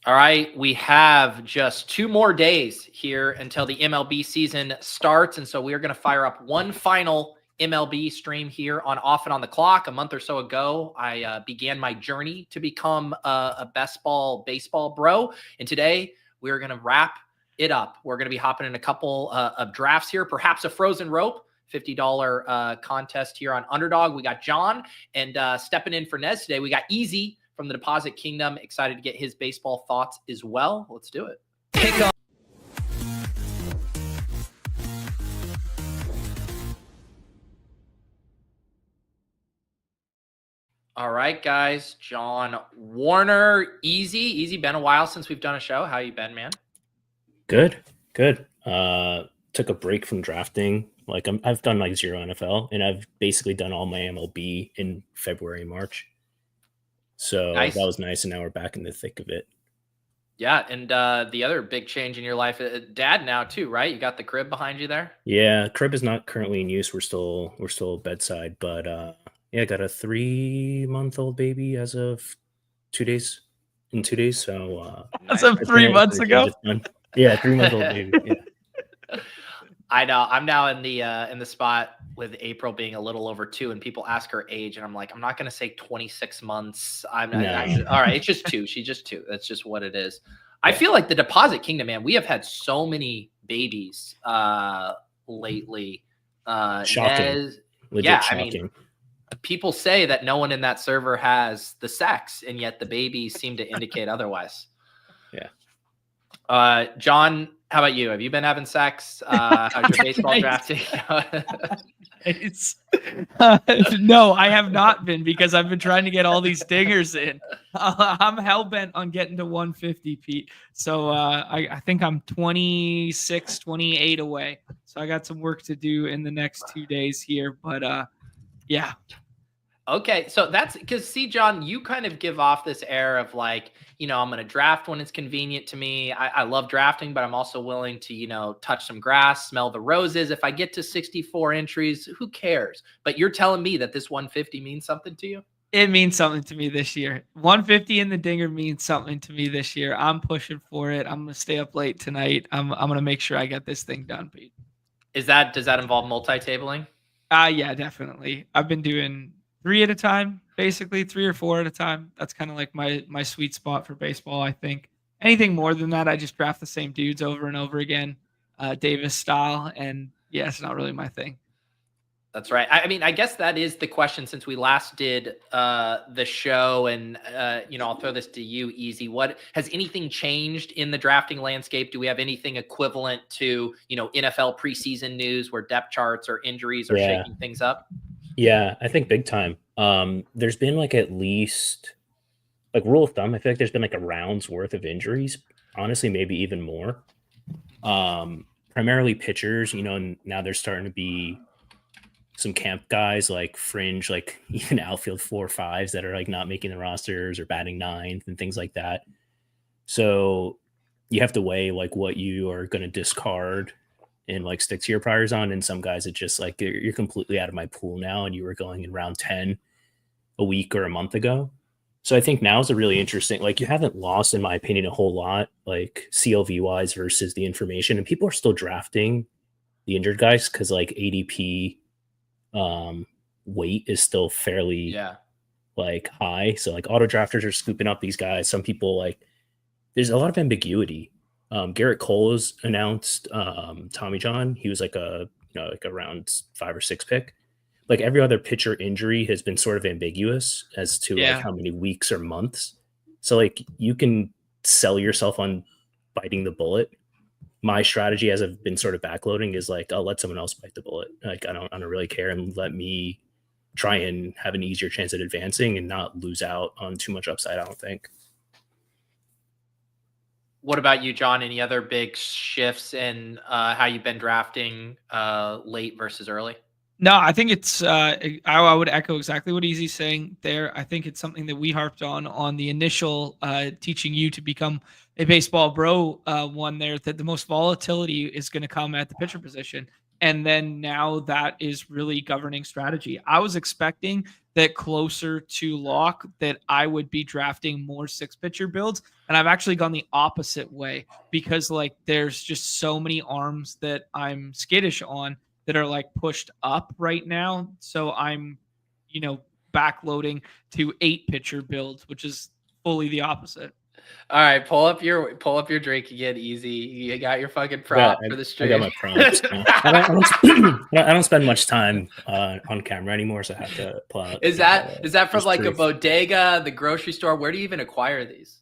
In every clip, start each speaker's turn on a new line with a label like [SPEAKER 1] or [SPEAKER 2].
[SPEAKER 1] All right, we have just 2 more days here until the MLB season starts, and so we are going to fire up one final MLB stream here on Off and on the Clock. A month or so ago, I began my journey to become a baseball bro, and today we are going to wrap it up. We're going to be hopping in a couple of drafts here, perhaps a frozen rope. $50 contest here on Underdog. We got John, and stepping in for Nez today, we got Easy from the Deposit Kingdom. Excited to get his baseball thoughts as well. Let's do it. Kick off. All right, guys. John Warner, Easy. Been a while since we've done a show. How you been, man?
[SPEAKER 2] Good. Took a break from drafting. Like I've done like 0 NFL, and I've basically done all my MLB in February and March. So
[SPEAKER 1] Nice.
[SPEAKER 2] That was nice, and now we're back in the thick of it.
[SPEAKER 1] Yeah, and the other big change in your life, dad now too, right? You got the crib behind you there?
[SPEAKER 2] Yeah, crib is not currently in use. We're still bedside, but yeah, got a 3-month-old baby as of 2 days. In 2 days, so
[SPEAKER 3] as of 3 months ago.
[SPEAKER 2] Yeah, 3-month-old baby. Yeah.
[SPEAKER 1] I know. I'm now in the spot with April being a little over 2, and people ask her age, and I'm like, I'm not going to say 26 months. All right. It's just 2. She's just 2. That's just what it is. Yeah. I feel like the Deposit Kingdom, man, we have had so many babies lately.
[SPEAKER 2] Shocking.
[SPEAKER 1] Shocking.
[SPEAKER 2] I mean,
[SPEAKER 1] people say that no one in that server has the sex, and yet the babies seem to indicate otherwise.
[SPEAKER 2] Yeah.
[SPEAKER 1] John, how about you? Have you been having sex? How's your baseball drafting?
[SPEAKER 3] No, I have not been, because I've been trying to get all these dingers in. I'm hell-bent on getting to 150, Pete. So I think I'm 26, 28 away. So I got some work to do in the next 2 days here. But yeah.
[SPEAKER 1] Okay, so that's because, see, John, you kind of give off this air of like, I'm going to draft when it's convenient to me. I love drafting, but I'm also willing to, touch some grass, smell the roses. If I get to 64 entries, who cares? But you're telling me that this 150 means something to you?
[SPEAKER 3] It means something to me this year. 150 in the dinger means something to me this year. I'm pushing for it. I'm going to stay up late tonight. I'm going to make sure I get this thing done, Pete.
[SPEAKER 1] Does that involve multi-tabling?
[SPEAKER 3] Yeah, definitely. I've been doing 3 at a time, basically 3 or 4 at a time. That's kind of like my sweet spot for baseball, I think. Anything more than that, I just draft the same dudes over and over again, Davis style. And yeah, it's not really my thing.
[SPEAKER 1] That's right. I mean, I guess that is the question since we last did the show. And, I'll throw this to you, Easy. What has anything changed in the drafting landscape? Do we have anything equivalent to, NFL preseason news where depth charts or injuries are shaking things up?
[SPEAKER 2] Yeah, I think big time. There's been like at least, like, rule of thumb, I feel like there's been like a round's worth of injuries. Honestly, maybe even more. Primarily pitchers, and now there's starting to be some camp guys like fringe, like even outfield 4 or 5s that are like not making the rosters or batting 9th and things like that. So you have to weigh like what you are going to discard and like stick to your priors on. And some guys, it's just like, you're completely out of my pool now, and you were going in round 10 a week or a month ago. So I think now is a really interesting, like, you haven't lost, in my opinion, a whole lot, like CLV wise versus the information, and people are still drafting the injured guys because like ADP weight is still fairly like high. So like auto drafters are scooping up these guys. Some people, like, there's a lot of ambiguity. Garrett Cole was announced. Tommy John, he was like a round 5 or 6 pick. Like every other pitcher injury has been sort of ambiguous as to like how many weeks or months. So like you can sell yourself on biting the bullet. My strategy, as I've been sort of backloading, is like, I'll let someone else bite the bullet. Like I don't really care, and let me try and have an easier chance at advancing and not lose out on too much upside, I don't think.
[SPEAKER 1] What about you, John? Any other big shifts in how you've been drafting late versus early?
[SPEAKER 3] No, I think it's I would echo exactly what Easy's saying there. I think it's something that we harped on the initial teaching you to become a baseball bro one there, that the most volatility is going to come at the pitcher position. And then now that is really governing strategy. I was expecting that closer to lock that I would be drafting more 6-pitcher builds. And I've actually gone the opposite way because like there's just so many arms that I'm skittish on that are like pushed up right now. So I'm, backloading to 8-pitcher builds, which is fully the opposite.
[SPEAKER 1] All right, pull up your drink again, easy. You got your fucking prop for the stream.
[SPEAKER 2] I got my props. I don't spend much time on camera anymore, so I have to pull out.
[SPEAKER 1] Is that from like truth. A bodega, the grocery store? Where do you even acquire these?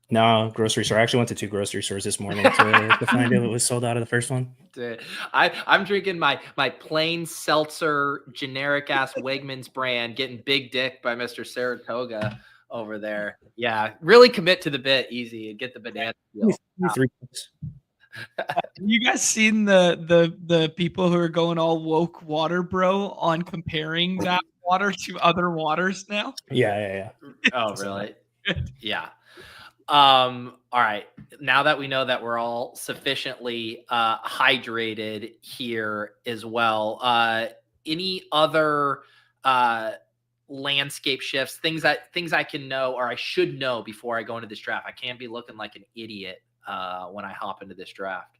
[SPEAKER 2] No, grocery store. I actually went to 2 grocery stores this morning to find out it was sold out of the first one.
[SPEAKER 1] I'm drinking my plain seltzer, generic ass Wegmans brand, getting Big Dick by Mr. Saratoga over there. Yeah, really commit to the bit, easy, and get the banana deal.
[SPEAKER 3] You guys seen the people who are going all woke water bro on comparing that water to other waters now?
[SPEAKER 2] Yeah.
[SPEAKER 1] Oh, really? Yeah. All right. Now that we know that we're all sufficiently hydrated here as well, any other landscape shifts, things I can know or I should know before I go into this draft? I can't be looking like an idiot when I hop into this draft.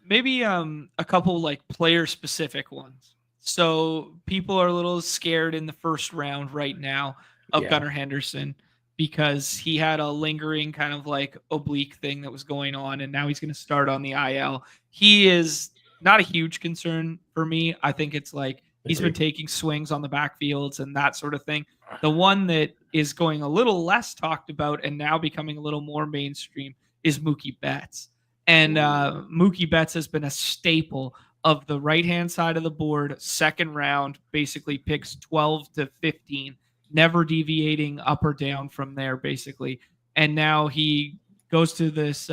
[SPEAKER 3] Maybe a couple like player specific ones. So people are a little scared in the first round right now of Gunnar Henderson because he had a lingering kind of like oblique thing that was going on, and now he's going to start on the IL. He is not a huge concern for me. I think it's like he's been taking swings on the backfields and that sort of thing. The one that is going a little less talked about and now becoming a little more mainstream is Mookie Betts. And Mookie Betts has been a staple of the right-hand side of the board, second round, basically picks 12 to 15, never deviating up or down from there, basically. And now he goes to this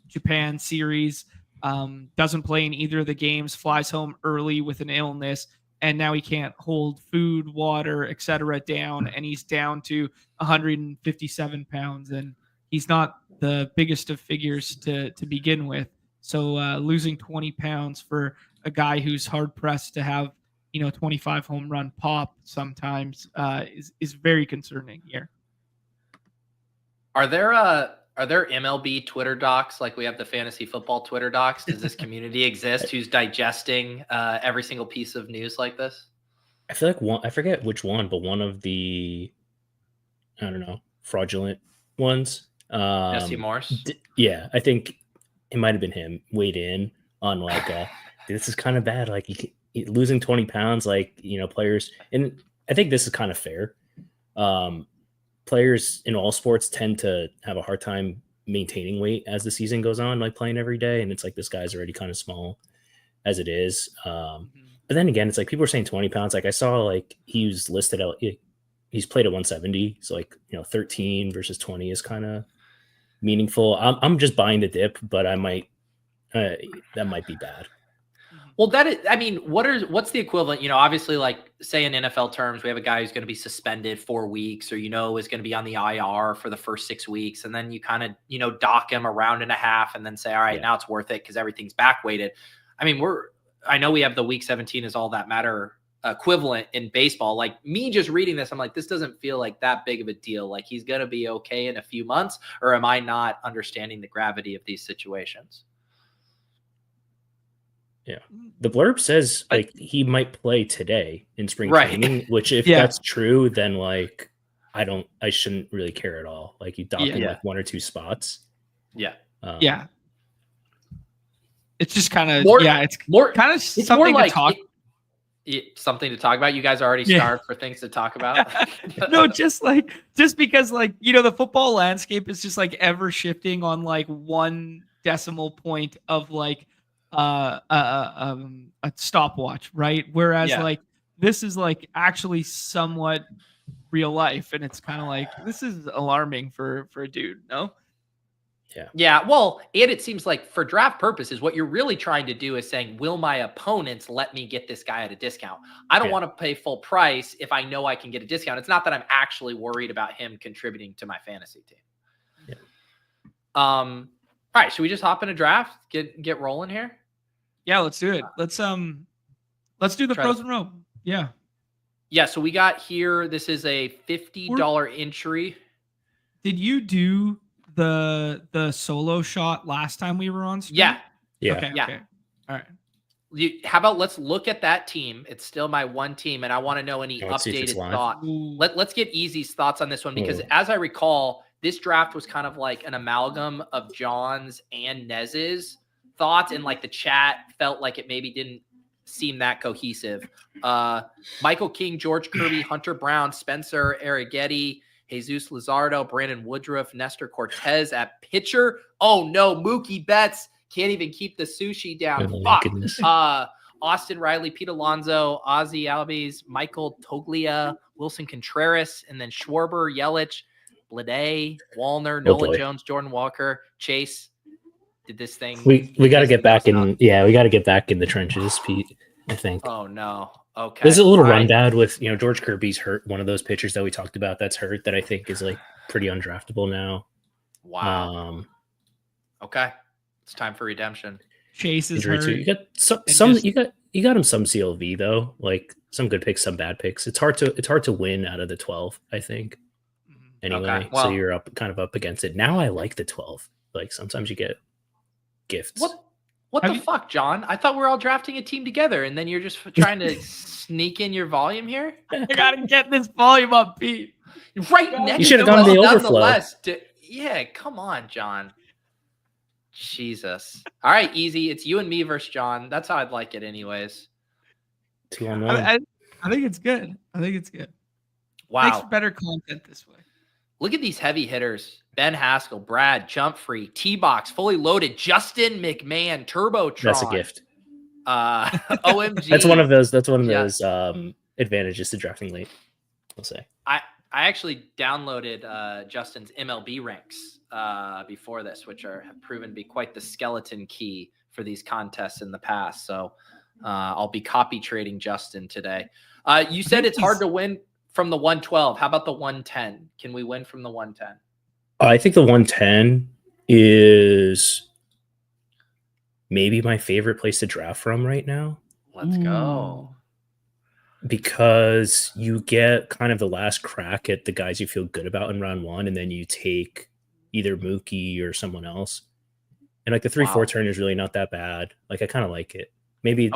[SPEAKER 3] Japan series, doesn't play in either of the games, flies home early with an illness, and now he can't hold food, water, etc. down, and he's down to 157 pounds, and he's not the biggest of figures to begin with. So losing 20 pounds for a guy who's hard pressed to have 25 home run pop sometimes is very concerning here.
[SPEAKER 1] Are there MLB Twitter docs like we have the fantasy football Twitter docs? Does this community exist who's digesting every single piece of news like this?
[SPEAKER 2] I feel like I forget which one, but one of the, I don't know, fraudulent ones.
[SPEAKER 1] Jesse Morse?
[SPEAKER 2] Yeah, I think it might have been him weighed in on like, this is kind of bad. Like losing 20 pounds, like, players, and I think this is kind of fair. Players in all sports tend to have a hard time maintaining weight as the season goes on, like playing every day. And it's like, this guy's already kind of small as it is. But then again, it's like people are saying 20 pounds. Like I saw like he was listed out, he's played at 170. So like, 13 versus 20 is kind of meaningful. I'm just buying the dip, but I might, that might be bad.
[SPEAKER 1] Well, what's the equivalent? Obviously, like say in NFL terms, we have a guy who's going to be suspended 4 weeks, or is going to be on the IR for the first 6 weeks, and then you kind of dock him a round and a half, and then say, all right, now it's worth it because everything's back weighted. I mean, I know we have the week 17 is all that matter equivalent in baseball. Like me just reading this, I'm like, this doesn't feel like that big of a deal. Like he's going to be okay in a few months, or am I not understanding the gravity of these situations?
[SPEAKER 2] Yeah. The blurb says like he might play today in spring training, which if that's true, then like I shouldn't really care at all. Like you dock in like 1 or 2 spots.
[SPEAKER 1] Yeah.
[SPEAKER 3] It's just kind of
[SPEAKER 1] it's more kind of
[SPEAKER 3] something more like to talk.
[SPEAKER 1] Something to talk about. You guys already starved for things to talk about.
[SPEAKER 3] No, just because like the football landscape is just like ever shifting on like 1 decimal point of like a stopwatch, right? Whereas like this is like actually somewhat real life, and it's kind of like this is alarming for a dude, no?
[SPEAKER 1] Yeah. Well, and it seems like for draft purposes, what you're really trying to do is saying, will my opponents let me get this guy at a discount? I don't want to pay full price if I know I can get a discount. It's not that I'm actually worried about him contributing to my fantasy team. All right, should we just hop in a draft? Get rolling here?
[SPEAKER 3] Yeah, let's do it. Let's do the frozen rope. Yeah.
[SPEAKER 1] Yeah, so we got here. This is a $50 entry.
[SPEAKER 3] Did you do the solo shot last time we were on stream?
[SPEAKER 1] Yeah.
[SPEAKER 3] Okay. All right.
[SPEAKER 1] How about let's look at that team? It's still my one team, and I want to know any updated thoughts. Let's get Easy's thoughts on this one, because as I recall, this draft was kind of like an amalgam of John's and Nez's thoughts, and like the chat felt like it maybe didn't seem that cohesive. Michael King, George Kirby, Hunter Brown, Spencer Arrighetti, Jesus Luzardo, Brandon Woodruff, Nestor Cortez at pitcher. Oh no, Mookie Betts can't even keep the sushi down. Fuck. Austin Riley, Pete Alonso, Ozzy Albies, Michael Toglia, Wilson Contreras, and then Schwarber, Yelich, Blade, Wallner, Nolan Jones, Jordan Walker, Chase. Did this thing?
[SPEAKER 2] We got to get back in. Yeah, we got to get back in the trenches, Pete. I think.
[SPEAKER 1] Oh no. Okay.
[SPEAKER 2] There's a little rundown with George Kirby's hurt. One of those pitchers that we talked about that's hurt that I think is like pretty undraftable now.
[SPEAKER 1] Wow. Okay. It's time for redemption.
[SPEAKER 3] Chase is hurt.
[SPEAKER 2] You got some you got him some CLV though, like some good picks, some bad picks. It's hard to win out of the 12, I think. Anyway, okay, well, so you're kind of up against it. Now I like the 12. Like sometimes you get gifts.
[SPEAKER 1] What the fuck, John? I thought we were all drafting a team together, and then you're just trying to sneak in your volume here.
[SPEAKER 3] I gotta get this volume up, Pete.
[SPEAKER 1] Right next.
[SPEAKER 2] You should have gone to the overflow.
[SPEAKER 1] Yeah, come on, John. Jesus. All right, Easy. It's you and me versus John. That's how I'd like it, anyways.
[SPEAKER 2] 2-on-1.
[SPEAKER 3] I think it's good.
[SPEAKER 1] Wow.
[SPEAKER 3] Makes for better content this way.
[SPEAKER 1] Look at these heavy hitters. Ben Haskell, Brad, Jump Free, T-Box, fully loaded, Justin McMahon, Turbotron.
[SPEAKER 2] That's a gift.
[SPEAKER 1] OMG.
[SPEAKER 2] That's one of those advantages to drafting late, I'll say.
[SPEAKER 1] I actually downloaded Justin's MLB ranks before this, which have proven to be quite the skeleton key for these contests in the past. So I'll be copy trading Justin today. You said it's hard to win from the 112. How about the 110? Can we win from the 110?
[SPEAKER 2] I think the 110 is maybe my favorite place to draft from right now.
[SPEAKER 1] Let's go.
[SPEAKER 2] Because you get kind of the last crack at the guys you feel good about in round one, and then you take either Mookie or someone else. And like the 3-4 turn is really not that bad. Like I kind of like it. Maybe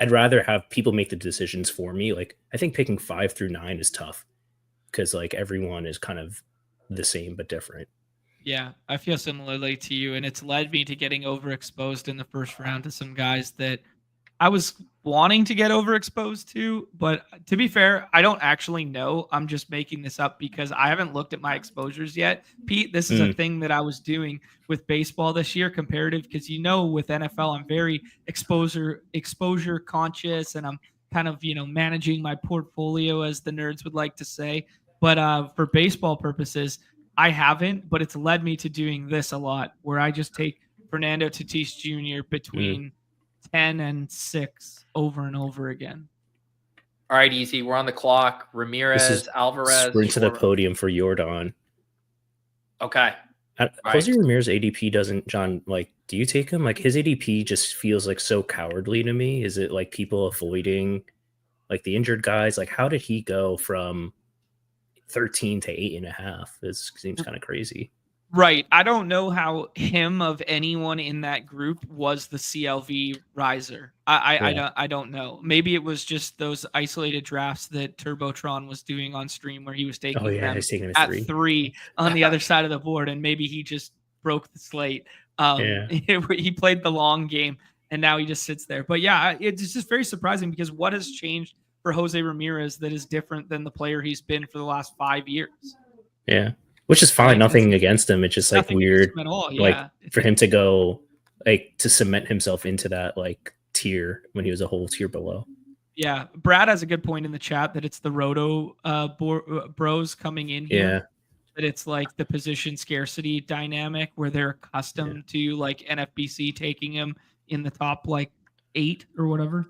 [SPEAKER 2] I'd rather have people make the decisions for me. Like I think picking 5 through 9 is tough because like everyone is kind of the same but different.
[SPEAKER 3] Yeah, I feel similarly to you, and it's led me to getting overexposed in the first round to some guys that I was wanting to get overexposed to, but to be fair, I don't actually know. I'm just making this up because I haven't looked at my exposures yet. Pete, this is a thing that I was doing with baseball this year, comparative, because with NFL, I'm very exposure conscious, and I'm kind of managing my portfolio, as the nerds would like to say. But for baseball purposes, I haven't, but it's led me to doing this a lot, where I just take Fernando Tatis Jr. between 10 and 6 over and over again.
[SPEAKER 1] All right, Easy. We're on the clock. Ramirez, Alvarez.
[SPEAKER 2] Sprint to the podium for Jordan.
[SPEAKER 1] Okay.
[SPEAKER 2] Jose Ramirez ADP doesn't, John, like, do you take him? Like, his ADP just feels like so cowardly to me. Is it like people avoiding like the injured guys? Like, how did he go from 13 to 8.5? This seems kind of crazy.
[SPEAKER 3] Right. I don't know how him of anyone in that group was the CLV riser. I don't know. Maybe it was just those isolated drafts that Turbotron was doing on stream where he was taking them at 3 on the other side of the board, and maybe he just broke the slate. He played the long game, and now he just sits there. But yeah, it's just very surprising because what has changed for Jose Ramirez that is different than the player he's been for the last 5 years?
[SPEAKER 2] Yeah. Which is fine. Nothing against him. It's just like weird,
[SPEAKER 3] at all. Yeah.
[SPEAKER 2] Like for him to go, like to cement himself into that like tier when he was a whole tier below.
[SPEAKER 3] Yeah, Brad has a good point in the chat that it's the Roto bros coming in here.
[SPEAKER 2] Yeah,
[SPEAKER 3] that it's like the position scarcity dynamic where they're accustomed to like NFBC taking him in the top like 8 or whatever.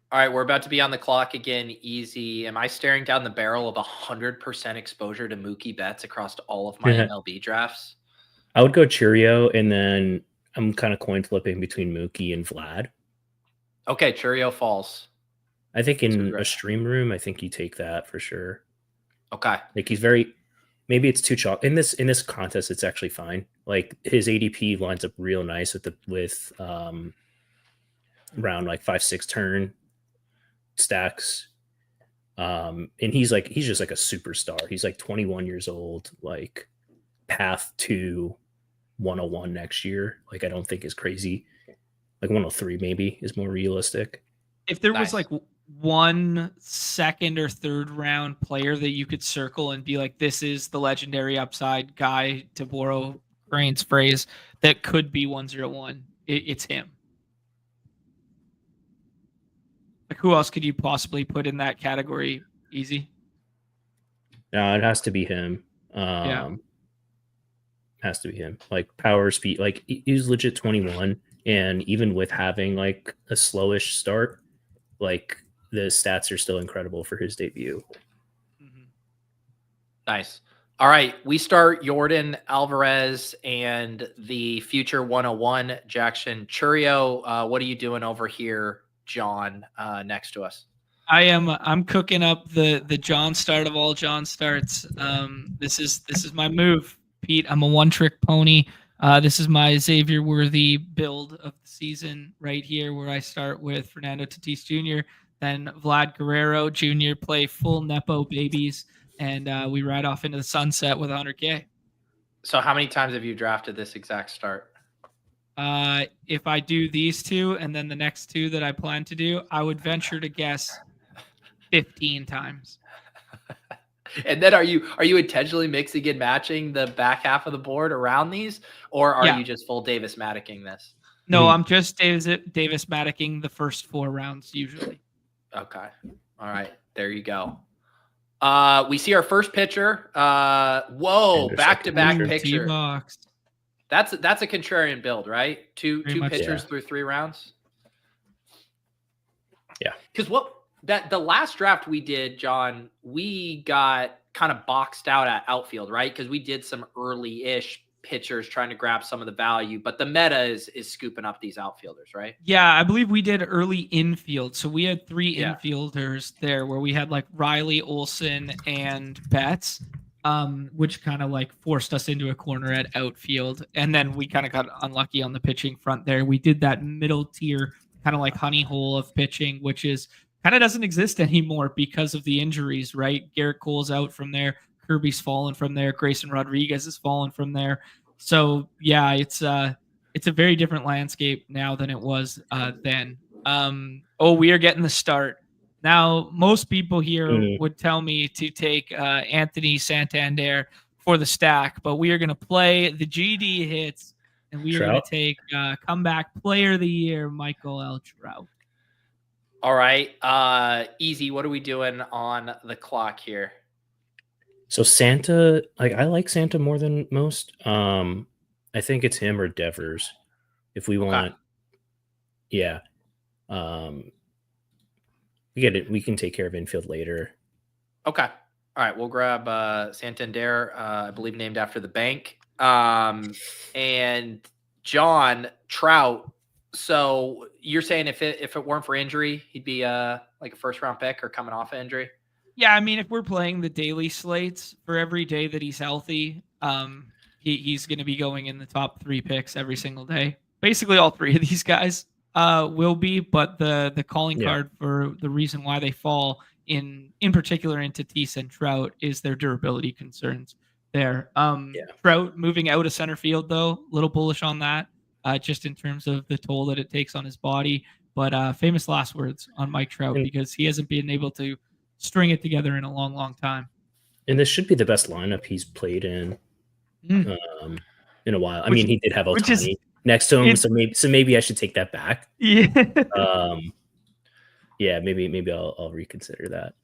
[SPEAKER 1] All right, we're about to be on the clock again. Easy. Am I staring down the barrel of 100% exposure to Mookie Betts across all of my MLB drafts?
[SPEAKER 2] I would go Churio, and then I'm kind of coin flipping between Mookie and Vlad.
[SPEAKER 1] Okay, Churio falls.
[SPEAKER 2] I think in a stream room, I think you take that for sure.
[SPEAKER 1] Okay.
[SPEAKER 2] Like he's very, maybe it's too chalk in this contest. It's actually fine. Like his ADP lines up real nice with round like 5-6 turn stacks. And he's just like a superstar. He's like 21 years old, like path to 101 next year. Like I don't think is crazy. Like 103 maybe is more realistic.
[SPEAKER 3] If there was like one second or third round player that you could circle and be like, this is the legendary upside guy, to borrow Crane's phrase, that could be 101, it's him. Like who else could you possibly put in that category? Easy.
[SPEAKER 2] No, it has to be him. Has to be him. Like power, speed. Like he's legit 21, and even with having like a slowish start, like the stats are still incredible for his debut.
[SPEAKER 1] Nice. All right, we start Jordan Alvarez and the future 101 Jackson Churio. What are you doing over here, John, next to us?
[SPEAKER 3] I'm cooking up the John start of all John starts. This is my move, Pete. I'm a one-trick pony. This is my Xavier Worthy build of the season right here, where I start with Fernando Tatis Jr., then Vlad Guerrero Jr., play full Nepo babies, and we ride off into the sunset with 100K.
[SPEAKER 1] So how many times have you drafted this exact start?
[SPEAKER 3] If I do these two and then the next two that I plan to do, I would venture to guess 15 times.
[SPEAKER 1] And then are you intentionally mixing and matching the back half of the board around these, or are you just full Davis Maddicking this?
[SPEAKER 3] No, I'm just Davis Maddicking the first 4 rounds usually.
[SPEAKER 1] Okay. All right. There you go. We see our first pitcher. Whoa, back-to-back pitcher.
[SPEAKER 3] T-box.
[SPEAKER 1] That's a contrarian build, right? Two pitchers through 3 rounds.
[SPEAKER 2] Yeah.
[SPEAKER 1] Because the last draft we did, John, we got kind of boxed out at outfield, right? Because we did some early-ish pitchers trying to grab some of the value, but the meta is scooping up these outfielders, right?
[SPEAKER 3] Yeah, I believe we did early infield. So we had 3 infielders there, where we had like Riley, Olsen, and Betts, which kind of like forced us into a corner at outfield. And then we kind of got unlucky on the pitching front there. We did that middle tier kind of like honey hole of pitching, which is kind of doesn't exist anymore because of the injuries, right? Garrett Cole's out from there. Kirby's fallen from there. Grayson Rodriguez has fallen from there. So yeah, it's a very different landscape now than it was then. We are getting the start. Now, most people here would tell me to take Anthony Santander for the stack, but we are going to play the GD hits, and we are going to take comeback player of the year, Michael L. Trout.
[SPEAKER 1] All right. Easy. What are we doing on the clock here?
[SPEAKER 2] So Santa, I like Santa more than most. I think it's him or Devers. If we want, we get it. We can take care of infield later.
[SPEAKER 1] Okay. All right. We'll grab Santander, I believe named after the bank. And John Trout. So you're saying if it weren't for injury, he'd be like a first round pick or coming off of injury?
[SPEAKER 3] Yeah, I mean, if we're playing the daily slates for every day that he's healthy, he's going to be going in the top 3 picks every single day. Basically, all 3 of these guys will be, but the calling card for the reason why they fall in particular into Tatis and Trout is their durability concerns there. Trout moving out of center field, though, a little bullish on that, just in terms of the toll that it takes on his body. But famous last words on Mike Trout, because he hasn't been able to string it together in a long, long time.
[SPEAKER 2] And this should be the best lineup he's played in a while. I mean, he did have Ohtani next to him, so maybe I should take that back.
[SPEAKER 3] Yeah.
[SPEAKER 2] Maybe I'll reconsider that.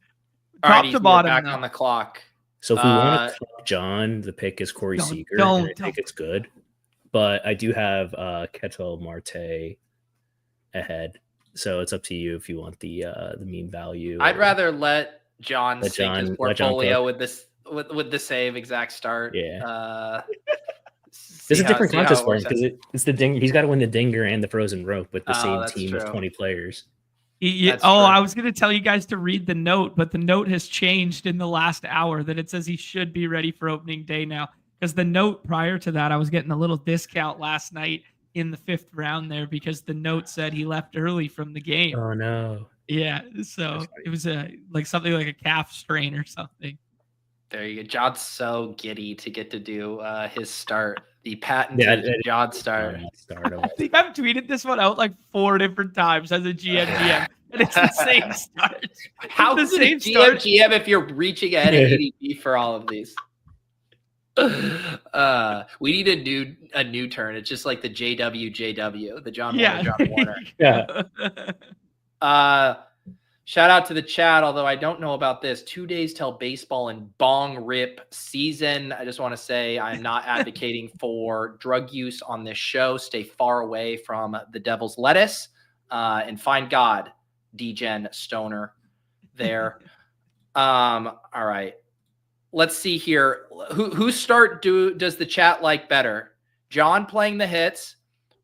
[SPEAKER 3] Top to bottom,
[SPEAKER 1] back on the clock.
[SPEAKER 2] So if we want to click John, the pick is Corey Seager, and I think it's good. But I do have Ketel Marte ahead. So it's up to you if you want the meme value.
[SPEAKER 1] I'd rather let John sink his portfolio with the same exact start.
[SPEAKER 2] Yeah. It's a different contest for him because it's the ding. He's got to win the dinger and the frozen rope with the same team of 20 players.
[SPEAKER 3] I was going to tell you guys to read the note, but the note has changed in the last hour that it says he should be ready for opening day now. Because the note prior to that, I was getting a little discount last night in the 5th round there because the note said he left early from the game.
[SPEAKER 2] Oh no.
[SPEAKER 3] Yeah, so it was something like a calf strain or something.
[SPEAKER 1] There you go. John's so giddy to get to do his start, the patented John start.
[SPEAKER 3] I think I've tweeted this one out like 4 different times as a GM, and it's the same start.
[SPEAKER 1] How is it GM if you're reaching ahead of ADP for all of these? We need a new turn. It's just like the JW, the John Warner.
[SPEAKER 2] Yeah.
[SPEAKER 1] Shout out to the chat, although I don't know about this. 2 days till baseball and bong rip season. I just want to say I'm not advocating for drug use on this show. Stay far away from the devil's lettuce and find God, D-Gen Stoner there. All right. Let's see here. Who start does the chat like better? John playing the hits,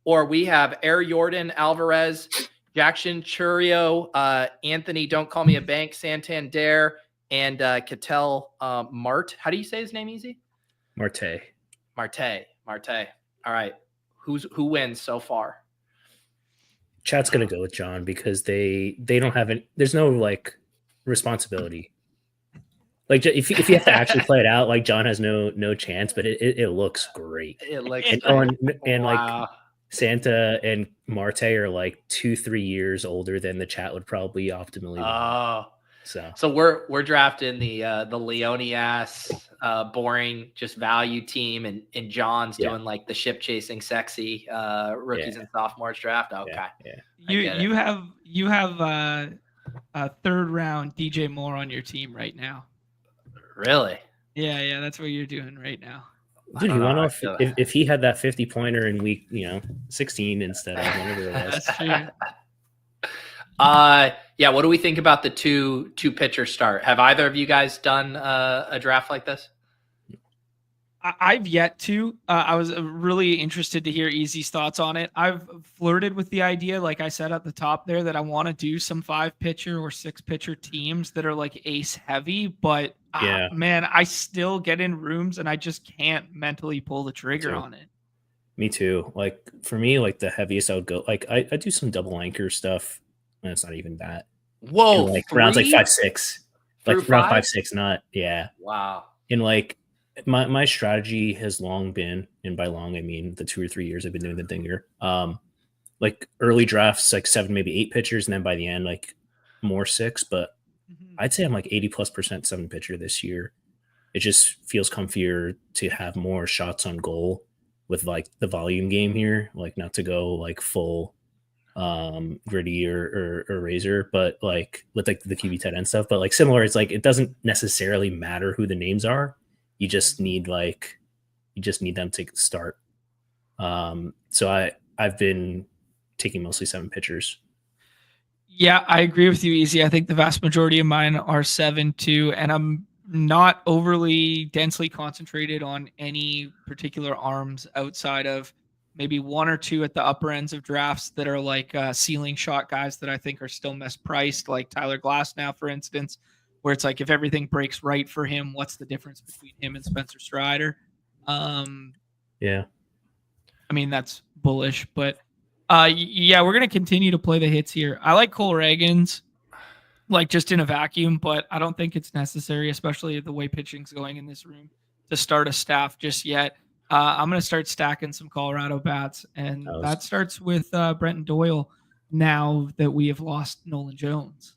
[SPEAKER 1] or we have Air Jordan, Alvarez, Jackson Churio, Anthony, Don't Call Me a Bank, Santander, and Cattell Marte. How do you say his name easy?
[SPEAKER 2] Marte.
[SPEAKER 1] All right. Who wins so far?
[SPEAKER 2] Chat's gonna go with John because they don't have it. There's no like responsibility. Like if you have to actually play it out, like John has no chance, but it looks great.
[SPEAKER 1] It looks
[SPEAKER 2] and wow. Like Santa and Marte are like 2-3 years older than the chat would probably optimally want. So
[SPEAKER 1] we're drafting the Leone ass boring just value team, and John's doing like the ship chasing sexy rookies and sophomores draft. Okay.
[SPEAKER 3] You have a 3rd round DJ Moore on your team right now.
[SPEAKER 1] Really?
[SPEAKER 3] Yeah, that's what you're doing right now.
[SPEAKER 2] Dude, you want to know if he had that 50-pointer in week 16 instead of whatever it was.
[SPEAKER 3] That's true.
[SPEAKER 1] Yeah. What do we think about the two pitcher start? Have either of you guys done a draft like this?
[SPEAKER 3] I've yet to. I was really interested to hear Easy's thoughts on it. I've flirted with the idea, like I said at the top there, that I want to do some 5-pitcher or 6-pitcher teams that are like ace heavy, but man, I still get in rooms and I just can't mentally pull the trigger on it.
[SPEAKER 2] Me too. Like for me, like the heaviest I would go, like I do some double anchor stuff, and it's not even that.
[SPEAKER 1] Whoa,
[SPEAKER 2] and like rounds like 5-6, like round 5-6, not
[SPEAKER 1] Wow.
[SPEAKER 2] And like my strategy has long been, and by long I mean the 2 or 3 years I've been doing the dinger. Like early drafts, like 7, maybe 8 pitchers, and then by the end, like more 6. But I'd say I'm like 80+% 7-pitcher this year. It just feels comfier to have more shots on goal with like the volume game here, like not to go like full gritty or razor, but like with like the QB tight end stuff. But like similar, it's like it doesn't necessarily matter who the names are. You just need them to start. So I've been taking mostly 7 pitchers.
[SPEAKER 3] Yeah, I agree with you, Easy. I think the vast majority of mine are 7 too, and I'm not overly densely concentrated on any particular arms outside of maybe 1 or 2 at the upper ends of drafts that are like ceiling shot guys that I think are still mispriced, like Tyler Glass now, for instance, where it's like if everything breaks right for him, what's the difference between him and Spencer Strider?
[SPEAKER 2] Yeah.
[SPEAKER 3] I mean, that's bullish, but yeah, we're going to continue to play the hits here. I like Cole Reagans, like just in a vacuum, but I don't think it's necessary, especially the way pitching's going in this room, to start a staff just yet. I'm going to start stacking some Colorado bats, and that starts with Brenton Doyle now that we have lost Nolan Jones.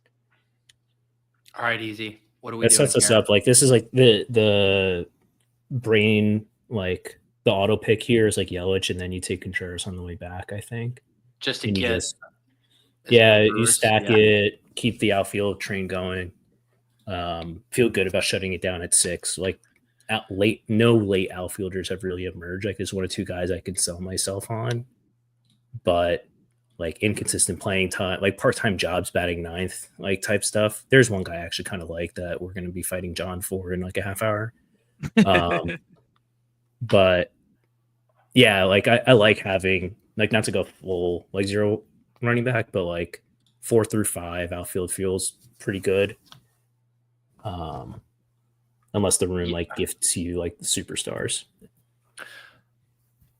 [SPEAKER 1] All right, Easy. What do we?
[SPEAKER 2] That sets us up. Like this is like the brain, like the auto pick here is like Yelich, and then you take Contreras on the way back. I think
[SPEAKER 1] just to get.
[SPEAKER 2] You stack it, keep the outfield train going. Feel good about shutting it down at 6. Like no late outfielders have really emerged. Like there's 1 or 2 guys I could sell myself on, but like inconsistent playing time, like part-time jobs, batting 9th, like type stuff. There's one guy I actually kind of like that we're going to be fighting John for in like a half hour. But yeah, like I like having, like, not to go full like 0 running back, but like 4 through 5 outfield feels pretty good. Unless the room like gifts you like the superstars.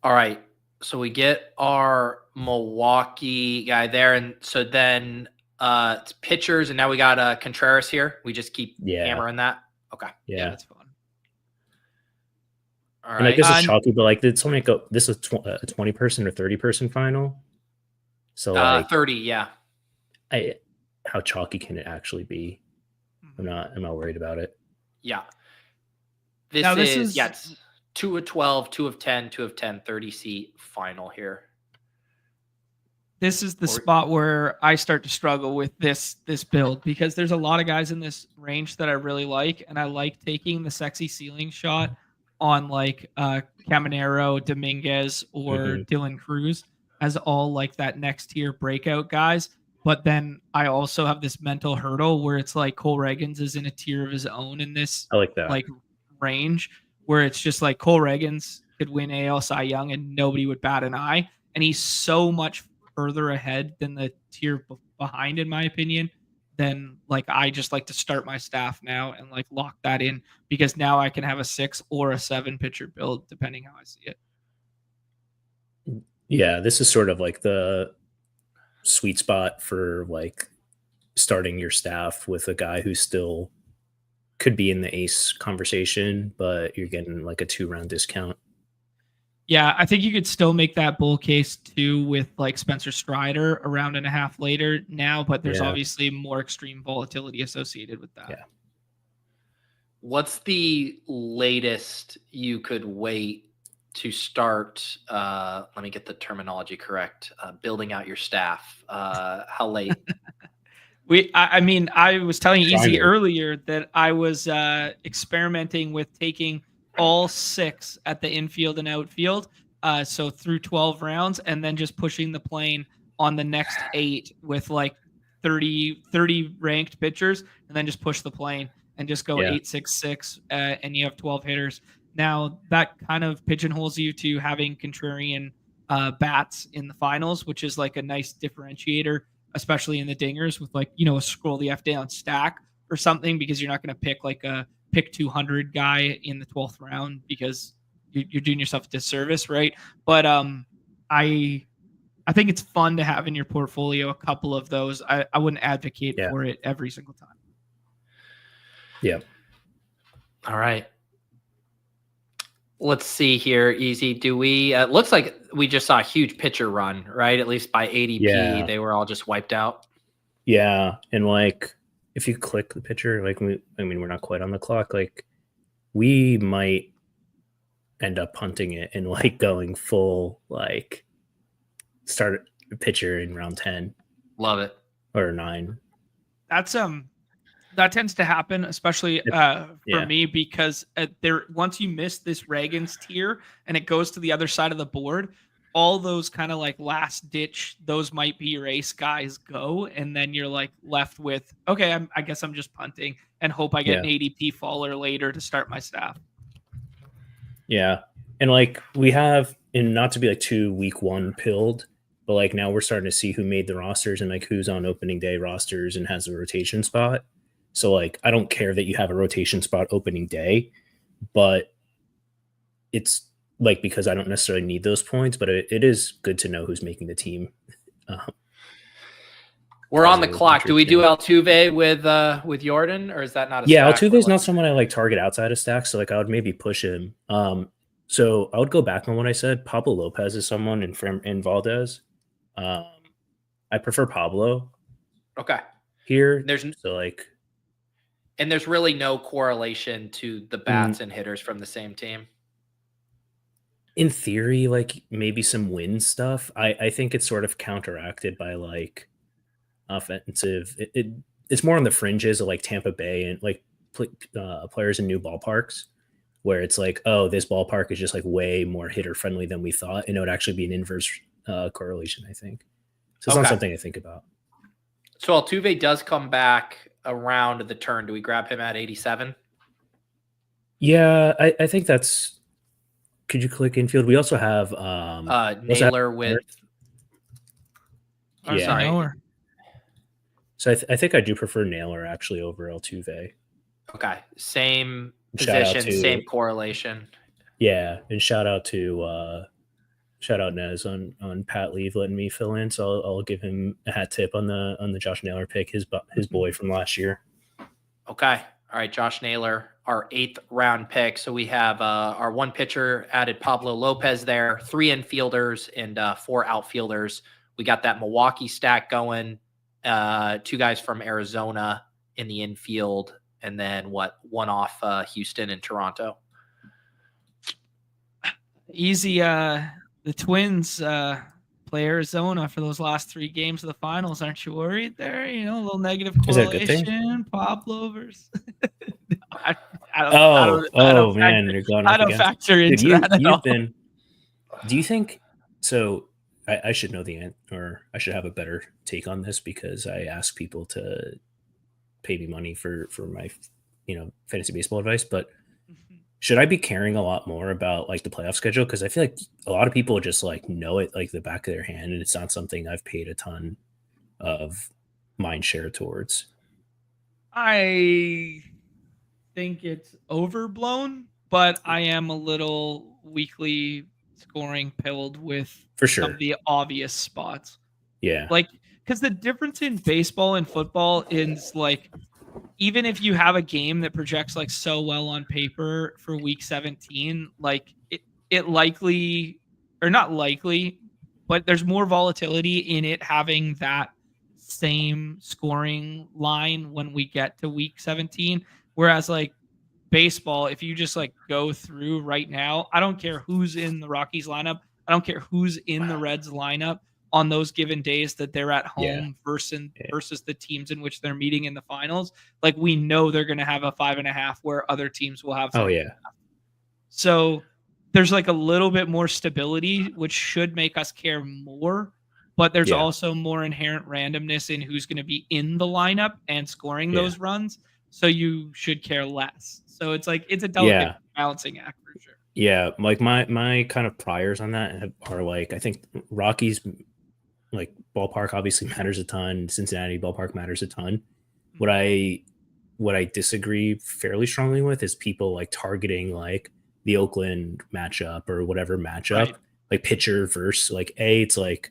[SPEAKER 1] All right. So we get our Milwaukee guy there. And so then it's pitchers. And now we got Contreras here. We just keep hammering that. Okay.
[SPEAKER 3] Yeah, that's fun.
[SPEAKER 2] All right. And I guess it's chalky, but like it's only this is a 20 person or 30 person final. So like
[SPEAKER 1] 30, yeah.
[SPEAKER 2] How chalky can it actually be? I'm not worried about it.
[SPEAKER 1] Yeah. This is it's 2 of 12, 2 of 10, 2 of 10, 30 seat final here.
[SPEAKER 3] This is the spot where I start to struggle with this build, because there's a lot of guys in this range that I really like, and I like taking the sexy ceiling shot on like Caminero, Dominguez, or Dylan Cruz as all like that next tier breakout guys. But then I also have this mental hurdle where it's like Cole Reagans is in a tier of his own in this
[SPEAKER 2] I like that.
[SPEAKER 3] Like range, where it's just like Cole Reagans could win AL Cy Young and nobody would bat an eye. And he's so much further ahead than the tier behind, in my opinion. Then like I just like to start my staff now and like lock that in, because now I can have a 6 or a 7 pitcher build depending how I see it.
[SPEAKER 2] Yeah, this is sort of like the sweet spot for like starting your staff with a guy who still could be in the ace conversation, but you're getting like a 2-round discount.
[SPEAKER 3] Yeah, I think you could still make that bull case too with like Spencer Strider a round and a half later now, but there's obviously more extreme volatility associated with that.
[SPEAKER 2] Yeah.
[SPEAKER 1] What's the latest you could wait to start? Let me get the terminology correct. Building out your staff. How late?
[SPEAKER 3] I mean, I was telling Easy earlier that I was experimenting with taking all 6 at the infield and outfield. So through 12 rounds, and then just pushing the plane on the next 8 with like 30 ranked pitchers, and then just push the plane and just go 8-6-6, and you have 12 hitters. Now that kind of pigeonholes you to having contrarian bats in the finals, which is like a nice differentiator, especially in the dingers with like, a scroll the F down stack or something, because you're not going to pick like a pick 200 guy in the 12th round because you're doing yourself a disservice, right? But I think it's fun to have in your portfolio a couple of those. I wouldn't advocate for it every single time.
[SPEAKER 2] Yeah.
[SPEAKER 1] All right. Let's see here, Easy. Do we looks like we just saw a huge pitcher run, right? At least by ADP, they were all just wiped out.
[SPEAKER 2] Yeah, and like if you click the pitcher, like we're not quite on the clock. Like we might end up punting it and like going full like start a pitcher in round 10.
[SPEAKER 1] Love it.
[SPEAKER 2] Or 9.
[SPEAKER 3] That's that tends to happen, especially for me, because once you miss this Reagans tier and it goes to the other side of the board, all those kind of like last ditch, those might be your ace guys go, and then you're like left with, okay, I guess I'm just punting and hope I get an ADP faller later to start my staff.
[SPEAKER 2] Yeah, and like we have, and not to be like too week 1 pilled, but like now we're starting to see who made the rosters and like who's on opening day rosters and has a rotation spot. So like I don't care that you have a rotation spot opening day, but it's like because I don't necessarily need those points, but it is good to know who's making the team.
[SPEAKER 1] We're on the clock. Do we do Altuve with Jordan, or is that not a stack?
[SPEAKER 2] Altuve is not someone I like target outside of stacks, so like I would maybe push him. So I would go back on what I said. Pablo Lopez is someone in Valdez. I prefer Pablo.
[SPEAKER 1] Okay.
[SPEAKER 2] Here,
[SPEAKER 1] and there's really no correlation to the bats and hitters from the same team.
[SPEAKER 2] In theory, like maybe some win stuff. I think it's sort of counteracted by like offensive. It's more on the fringes of like Tampa Bay and like players in new ballparks, where it's like, oh, this ballpark is just like way more hitter friendly than we thought, and it would actually be an inverse correlation, I think. So it's not something I think about.
[SPEAKER 1] So Altuve does come back around the turn. Do we grab him at 87?
[SPEAKER 2] Yeah, I think that's. Could you click infield? We also have
[SPEAKER 1] Naylor with.
[SPEAKER 3] I'm sorry.
[SPEAKER 2] So I think I do prefer Naylor actually over Altuve.
[SPEAKER 1] Okay. Same
[SPEAKER 2] Shout out
[SPEAKER 1] position,
[SPEAKER 2] to
[SPEAKER 1] same correlation.
[SPEAKER 2] yeah, and shout out Nez on Pat Leave letting me fill in. So I'll give him a hat tip on the Josh Naylor pick, his boy from last year.
[SPEAKER 1] Okay. All right, Josh Naylor, our 8th round pick. So we have our one pitcher added Pablo Lopez there, 3 infielders and 4 outfielders. We got that Milwaukee stack going, 2 guys from Arizona in the infield, and then one off Houston and Toronto.
[SPEAKER 3] Easy. The Twins play Arizona for those last 3 games of the finals. Aren't you worried there? You know, a little negative correlation. Pablo versus. I don't
[SPEAKER 2] man, you're going up against.
[SPEAKER 3] Factor into that at all.
[SPEAKER 2] Do you think so? I should know the answer, or I should have a better take on this because I ask people to pay me money for my fantasy baseball advice, but should I be caring a lot more about like the playoff schedule? Because I feel like a lot of people just like know it like the back of their hand, and it's not something I've paid a ton of mind share towards.
[SPEAKER 3] I think it's overblown, but I am a little weekly scoring pilled with
[SPEAKER 2] for sure
[SPEAKER 3] some of the obvious spots.
[SPEAKER 2] Yeah.
[SPEAKER 3] Like, because the difference in baseball and football is like, even if you have a game that projects like so well on paper for week 17, like it likely, or not likely, but there's more volatility in it having that same scoring line when we get to week 17. Whereas like baseball, if you just like go through right now, I don't care who's in the Rockies lineup. I don't care who's in the Reds lineup on those given days that they're at home versus the teams in which they're meeting in the finals. Like we know they're going to have a 5.5 where other teams will have.
[SPEAKER 2] Oh yeah.
[SPEAKER 3] So there's like a little bit more stability, which should make us care more, but there's also more inherent randomness in who's going to be in the lineup and scoring those runs. So you should care less. So it's like, it's a delicate balancing act for sure.
[SPEAKER 2] Yeah. Like my kind of priors on that are like, I think Rockies, like ballpark obviously matters a ton. Cincinnati ballpark matters a ton. What I disagree fairly strongly with is people like targeting like the Oakland matchup or whatever matchup, like pitcher versus like it's like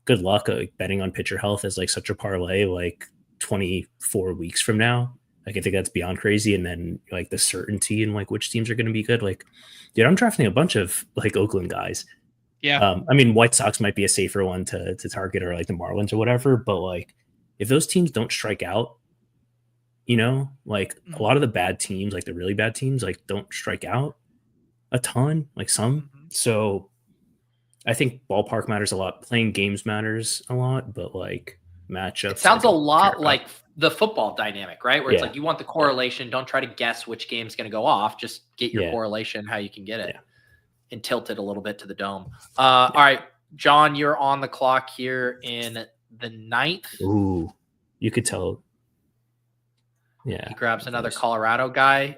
[SPEAKER 2] good luck like betting on pitcher health as like such a parlay like 24 weeks from now. Like I think that's beyond crazy. And then like the certainty in like which teams are going to be good. Like, dude, I'm drafting a bunch of like Oakland guys.
[SPEAKER 3] Yeah.
[SPEAKER 2] I mean, White Sox might be a safer one to target, or like the Marlins or whatever. But like, if those teams don't strike out, like a lot of the bad teams, like the really bad teams, like don't strike out a ton, like some. So I think ballpark matters a lot. Playing games matters a lot, but like matchups.
[SPEAKER 1] It sounds a lot like the football dynamic, right? Where it's like you want the correlation. Don't try to guess which game's going to go off. Just get your correlation, how you can get it. And tilt it a little bit to the dome. All right, John, you're on the clock here in the 9th.
[SPEAKER 2] Ooh, you could tell. Yeah.
[SPEAKER 1] He grabs another Colorado guy.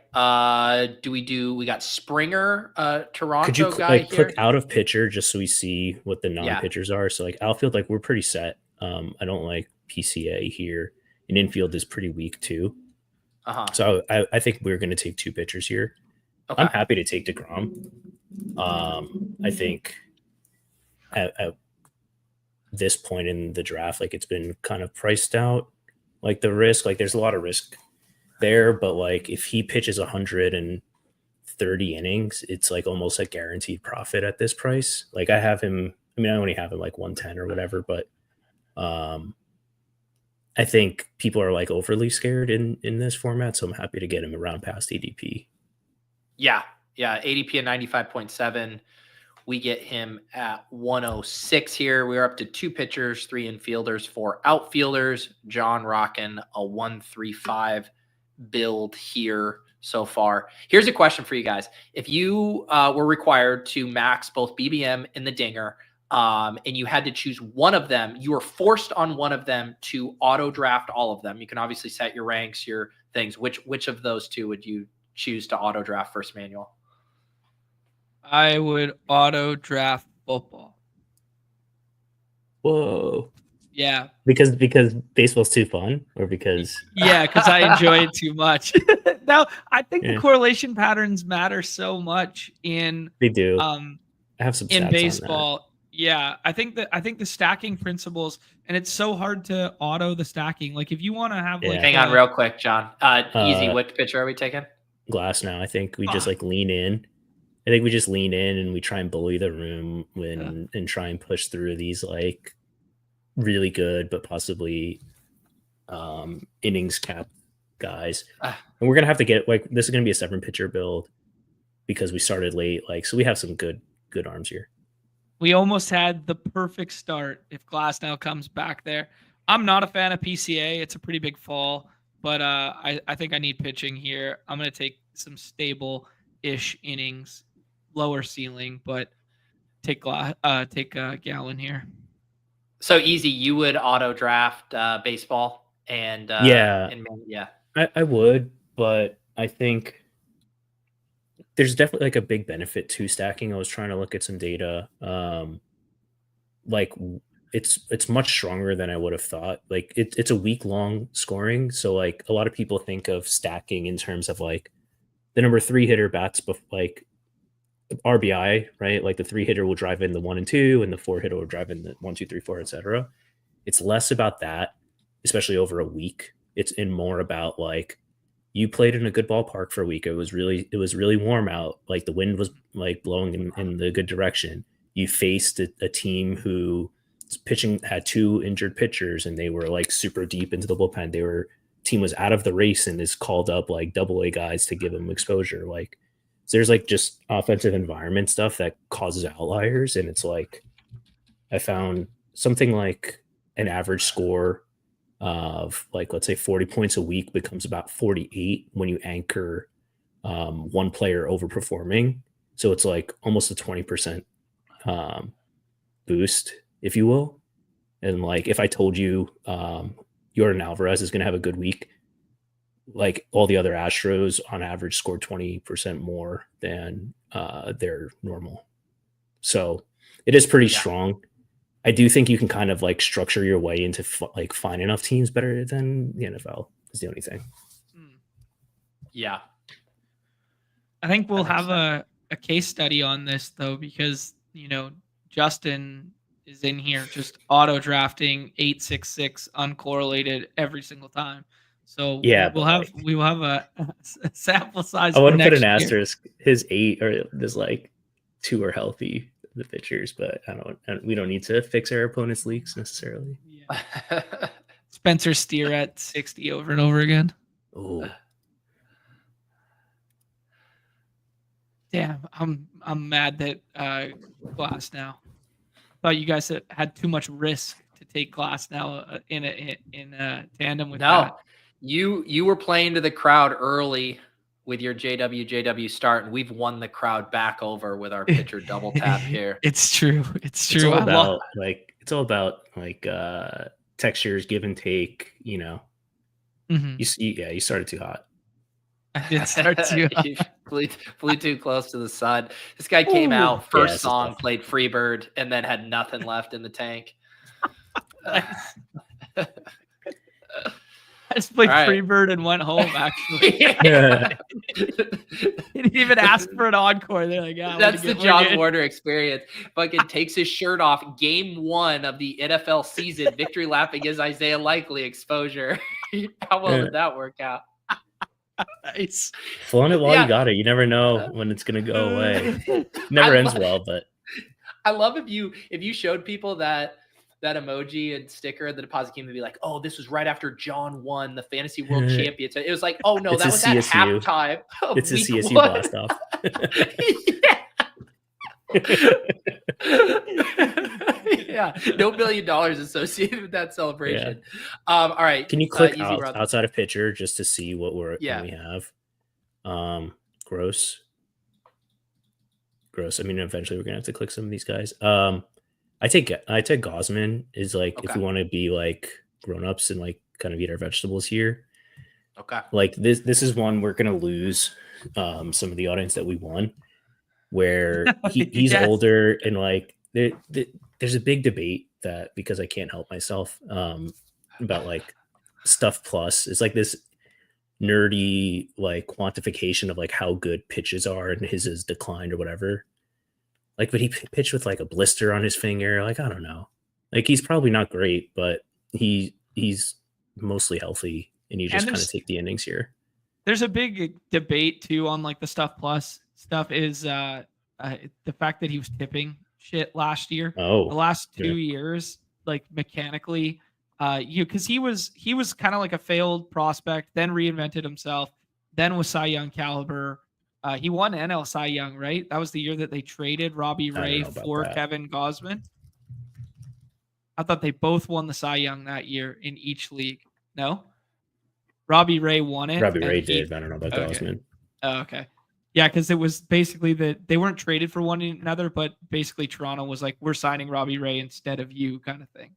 [SPEAKER 1] We got Springer, Toronto
[SPEAKER 2] could you
[SPEAKER 1] guy
[SPEAKER 2] like
[SPEAKER 1] here.
[SPEAKER 2] Click out of pitcher just so we see what the non-pitchers are? So like outfield, like we're pretty set. I don't like PCA here. And infield is pretty weak too. So I think we're going to take 2 pitchers here. Okay. I'm happy to take DeGrom. I think at this point in the draft, like it's been kind of priced out, like the risk, like there's a lot of risk there, but like if he pitches 130 innings, it's like almost a guaranteed profit at this price. Like I have him, I mean, I only have him like 110 or whatever, but I think people are like overly scared in this format. So I'm happy to get him around past ADP.
[SPEAKER 1] Yeah. ADP at 95.7. We get him at 106 here. We're up to 2 pitchers, 3 infielders, 4 outfielders. John rocking a 135 build here so far. Here's a question for you guys. If you were required to max both BBM and the Dinger, and you had to choose one of them, you were forced on one of them to auto draft all of them. You can obviously set your ranks, your things. Which of those 2 would you choose to auto draft first, Manuel?
[SPEAKER 3] I would auto draft football.
[SPEAKER 2] Whoa.
[SPEAKER 3] Yeah.
[SPEAKER 2] Because baseball's too fun, or because
[SPEAKER 3] because I enjoy it too much. Now, I think the correlation patterns matter so much in
[SPEAKER 2] they do. I have some
[SPEAKER 3] in
[SPEAKER 2] stats
[SPEAKER 3] baseball.
[SPEAKER 2] on that.
[SPEAKER 3] Yeah, I think the stacking principles, and it's so hard to auto the stacking. Like if you want to have like,
[SPEAKER 1] hang on real quick, John. Easy. Which pitcher are we taking?
[SPEAKER 2] Glass now. I think we just like lean in. I think we just lean in and we try and bully the room and try and push through these like really good but possibly innings cap guys. And we're gonna have to get like this is gonna be a 7 pitcher build because we started late. Like so we have some good arms here.
[SPEAKER 3] We almost had the perfect start if Glass now comes back there. I'm not a fan of PCA. It's a pretty big fall, but I think I need pitching here. I'm going to take some stable-ish innings, lower ceiling, but take Gallon here.
[SPEAKER 1] So easy. You would auto draft baseball and
[SPEAKER 2] yeah. I would, but I think there's definitely like a big benefit to stacking. I was trying to look at some data. Like it's much stronger than I would have thought. Like it's a week long scoring. So like a lot of people think of stacking in terms of like the number 3 hitter bats like RBI, right? Like the 3 hitter will drive in the 1 and 2 and the 4 hitter will drive in the 1, 2, 3, 4, etc. It's less about that, especially over a week. It's in more about like, you played in a good ballpark for a week. It was really warm out. Like the wind was like blowing in the good direction. You faced a team who pitching had 2 injured pitchers and they were like super deep into the bullpen. Team was out of the race and is called up like AA guys to give them exposure. Like so there's like just offensive environment stuff that causes outliers. And it's like, I found something like an average score of like, let's say 40 points a week becomes about 48 when you anchor one player overperforming. So it's like almost a 20% boost, if you will. And like, if I told you Yordan Alvarez is going to have a good week, like all the other Astros on average scored 20% more than their normal. So it is pretty strong. I do think you can kind of like structure your way into like find enough teams better than the NFL is the only thing.
[SPEAKER 1] Yeah.
[SPEAKER 3] I think we'll have a case study on this though, because, you know, Justin is in here just auto drafting 866 uncorrelated every single time. So
[SPEAKER 2] yeah,
[SPEAKER 3] we will have a sample size.
[SPEAKER 2] I want to put an asterisk. His 8 or there's like 2 are healthy, the pitchers, but we don't need to fix our opponent's leaks necessarily.
[SPEAKER 3] Yeah. Spencer Steer at 60 over and over again.
[SPEAKER 2] Oh.
[SPEAKER 3] Damn, I'm mad that Glass now. Thought you guys had too much risk to take Glass now in a tandem with that.
[SPEAKER 1] You were playing to the crowd early with your JW start, and we've won the crowd back over with our pitcher double tap here.
[SPEAKER 3] It's true. It's
[SPEAKER 2] all about textures, give and take. You know, you started too hot.
[SPEAKER 3] I did start too hot.
[SPEAKER 1] flew too close to the sun. This guy came out first song, played Freebird, and then had nothing left in the tank.
[SPEAKER 3] I just played Freebird and went home, actually. Didn't even ask for an encore. They're like,
[SPEAKER 1] that's the John Warner experience. Fucking takes his shirt off. Game 1 of the NFL season. Victory lapping is Isaiah Likely exposure. How well did that work out?
[SPEAKER 3] Nice.
[SPEAKER 2] Flaunt it while you got it. You never know when it's going to go away. Never ends well, but
[SPEAKER 1] I love if you showed people that emoji and sticker at the deposit game to be like, oh, this was right after John won the Fantasy World Championship. It was like, oh no, that was at halftime.
[SPEAKER 2] It's a CSU blast off.
[SPEAKER 1] Yeah, no $1 million associated with that celebration. Yeah. All right.
[SPEAKER 2] Can you click outside of pitcher just to see what we have? Gross. I mean, eventually we're gonna have to click some of these guys. I take Gosman is like if we want to be like grown-ups and like kind of eat our vegetables here.
[SPEAKER 1] Okay.
[SPEAKER 2] Like this is one we're gonna lose some of the audience that we won, where he's older and like there's a big debate that, because I can't help myself, about like Stuff Plus. It's like this nerdy like quantification of like how good pitches are, and his has declined or whatever. Like, but he pitched with like a blister on his finger. Like, I don't know. Like, he's probably not great, but he's mostly healthy, and you just kind of take the innings here.
[SPEAKER 3] There's a big debate too on like the Stuff Plus stuff is the fact that he was tipping shit last year.
[SPEAKER 2] Oh,
[SPEAKER 3] the last 2 years, like mechanically, because he was kind of like a failed prospect, then reinvented himself, then was Cy Young caliber. He won NL Cy Young, right? That was the year that they traded Robbie Ray for Kevin Gausman. I thought they both won the Cy Young that year in each league. No? Robbie Ray won it.
[SPEAKER 2] Robbie Ray did. I don't know about Gausman.
[SPEAKER 3] Oh, okay. Yeah, because it was basically that they weren't traded for one another, but basically Toronto was like, we're signing Robbie Ray instead of you, kind of thing.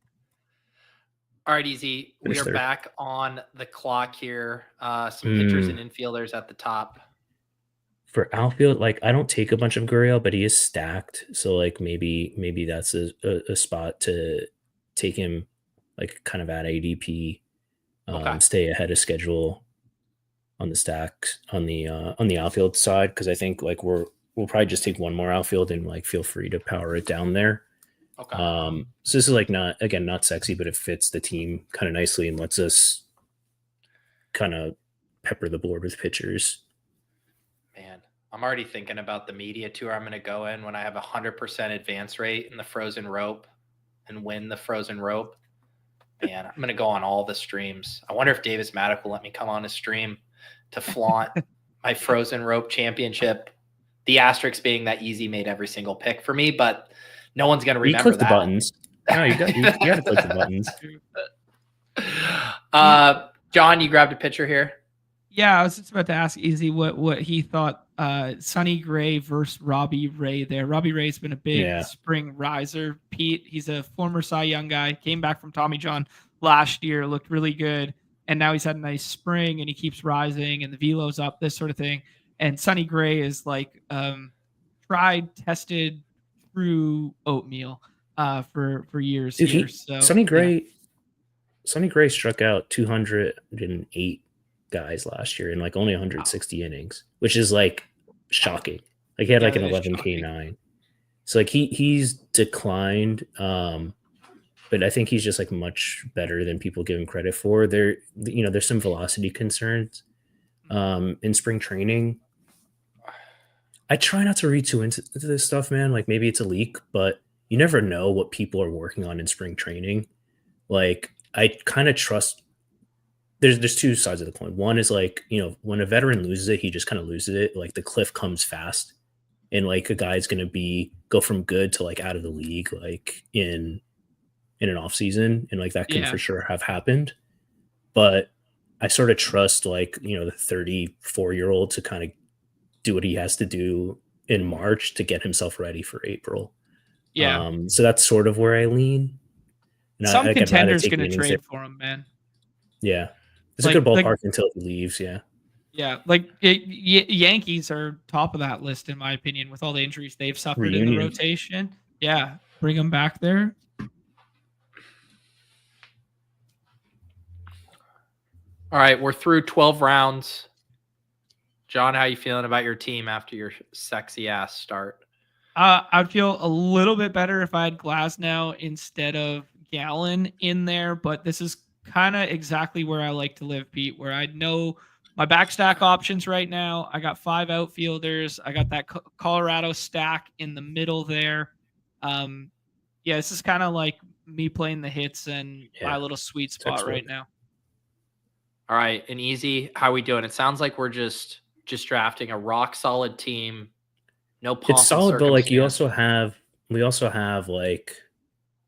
[SPEAKER 1] All right, Easy. We are back on the clock here. Some pitchers and infielders at the top.
[SPEAKER 2] For outfield, like, I don't take a bunch of Gurriel, but he is stacked. So like maybe that's a spot to take him, like, kind of at ADP. Stay ahead of schedule on the stacks on the outfield side, because I think like we'll probably just take one more outfield and like feel free to power it down there.
[SPEAKER 1] Okay.
[SPEAKER 2] So this is like not sexy, but it fits the team kind of nicely and lets us kind of pepper the board with pitchers.
[SPEAKER 1] Man, I'm already thinking about the media tour I'm going to go in when I have 100% advance rate in the frozen rope and win the frozen rope. Man, I'm going to go on all the streams. I wonder if Davis Maddock will let me come on his stream to flaunt my frozen rope championship. The asterisk being that Easy made every single pick for me, but no one's going to remember
[SPEAKER 2] that. You click the buttons. No, you got to click the buttons.
[SPEAKER 1] John, you grabbed a pitcher here.
[SPEAKER 3] Yeah, I was just about to ask Easy what he thought. Sonny Gray versus Robbie Ray there. Robbie Ray's been a big spring riser. Pete, he's a former Cy Young guy, came back from Tommy John last year, looked really good, and now he's had a nice spring and he keeps rising and the velo's up, this sort of thing. And Sonny Gray is like tried, tested, true oatmeal for years. So
[SPEAKER 2] Sonny Gray struck out 208 guys last year in like only 160 innings, which is like shocking. Like he had like an 11K9. So like he's declined, but I think he's just like much better than people give him credit for. There's some velocity concerns in spring training. I try not to read too into this stuff, man. Like maybe it's a leak, but you never know what people are working on in spring training. Like I kind of trust. There's two sides of the coin. One is like, when a veteran loses it, he just kind of loses it. Like the cliff comes fast, and like a guy's going to go from good to like out of the league, like in an off season. And like that can for sure have happened. But I sort of trust like, the 34-year-old to kind of do what he has to do in March to get himself ready for April. Yeah. So that's sort of where I lean. And
[SPEAKER 3] some contender's going to trade for him, man.
[SPEAKER 2] Yeah. It's like, a good ballpark until he leaves, yeah.
[SPEAKER 3] Yeah, like Yankees are top of that list, in my opinion, with all the injuries they've suffered in the rotation. Yeah, bring them back there.
[SPEAKER 1] All right, we're through 12 rounds. John, how you feeling about your team after your sexy-ass start?
[SPEAKER 3] I'd feel a little bit better if I had Glasnow instead of Gallen in there, but this is kind of exactly where I like to live, Pete, where I know my backstack options right now. I got 5 outfielders. I got that Colorado stack in the middle there. This is kind of like me playing the hits and my little sweet spot right now.
[SPEAKER 1] All right, and Easy, how are we doing? It sounds like we're just drafting a rock solid team. No pomp.
[SPEAKER 2] It's solid, but like we also have like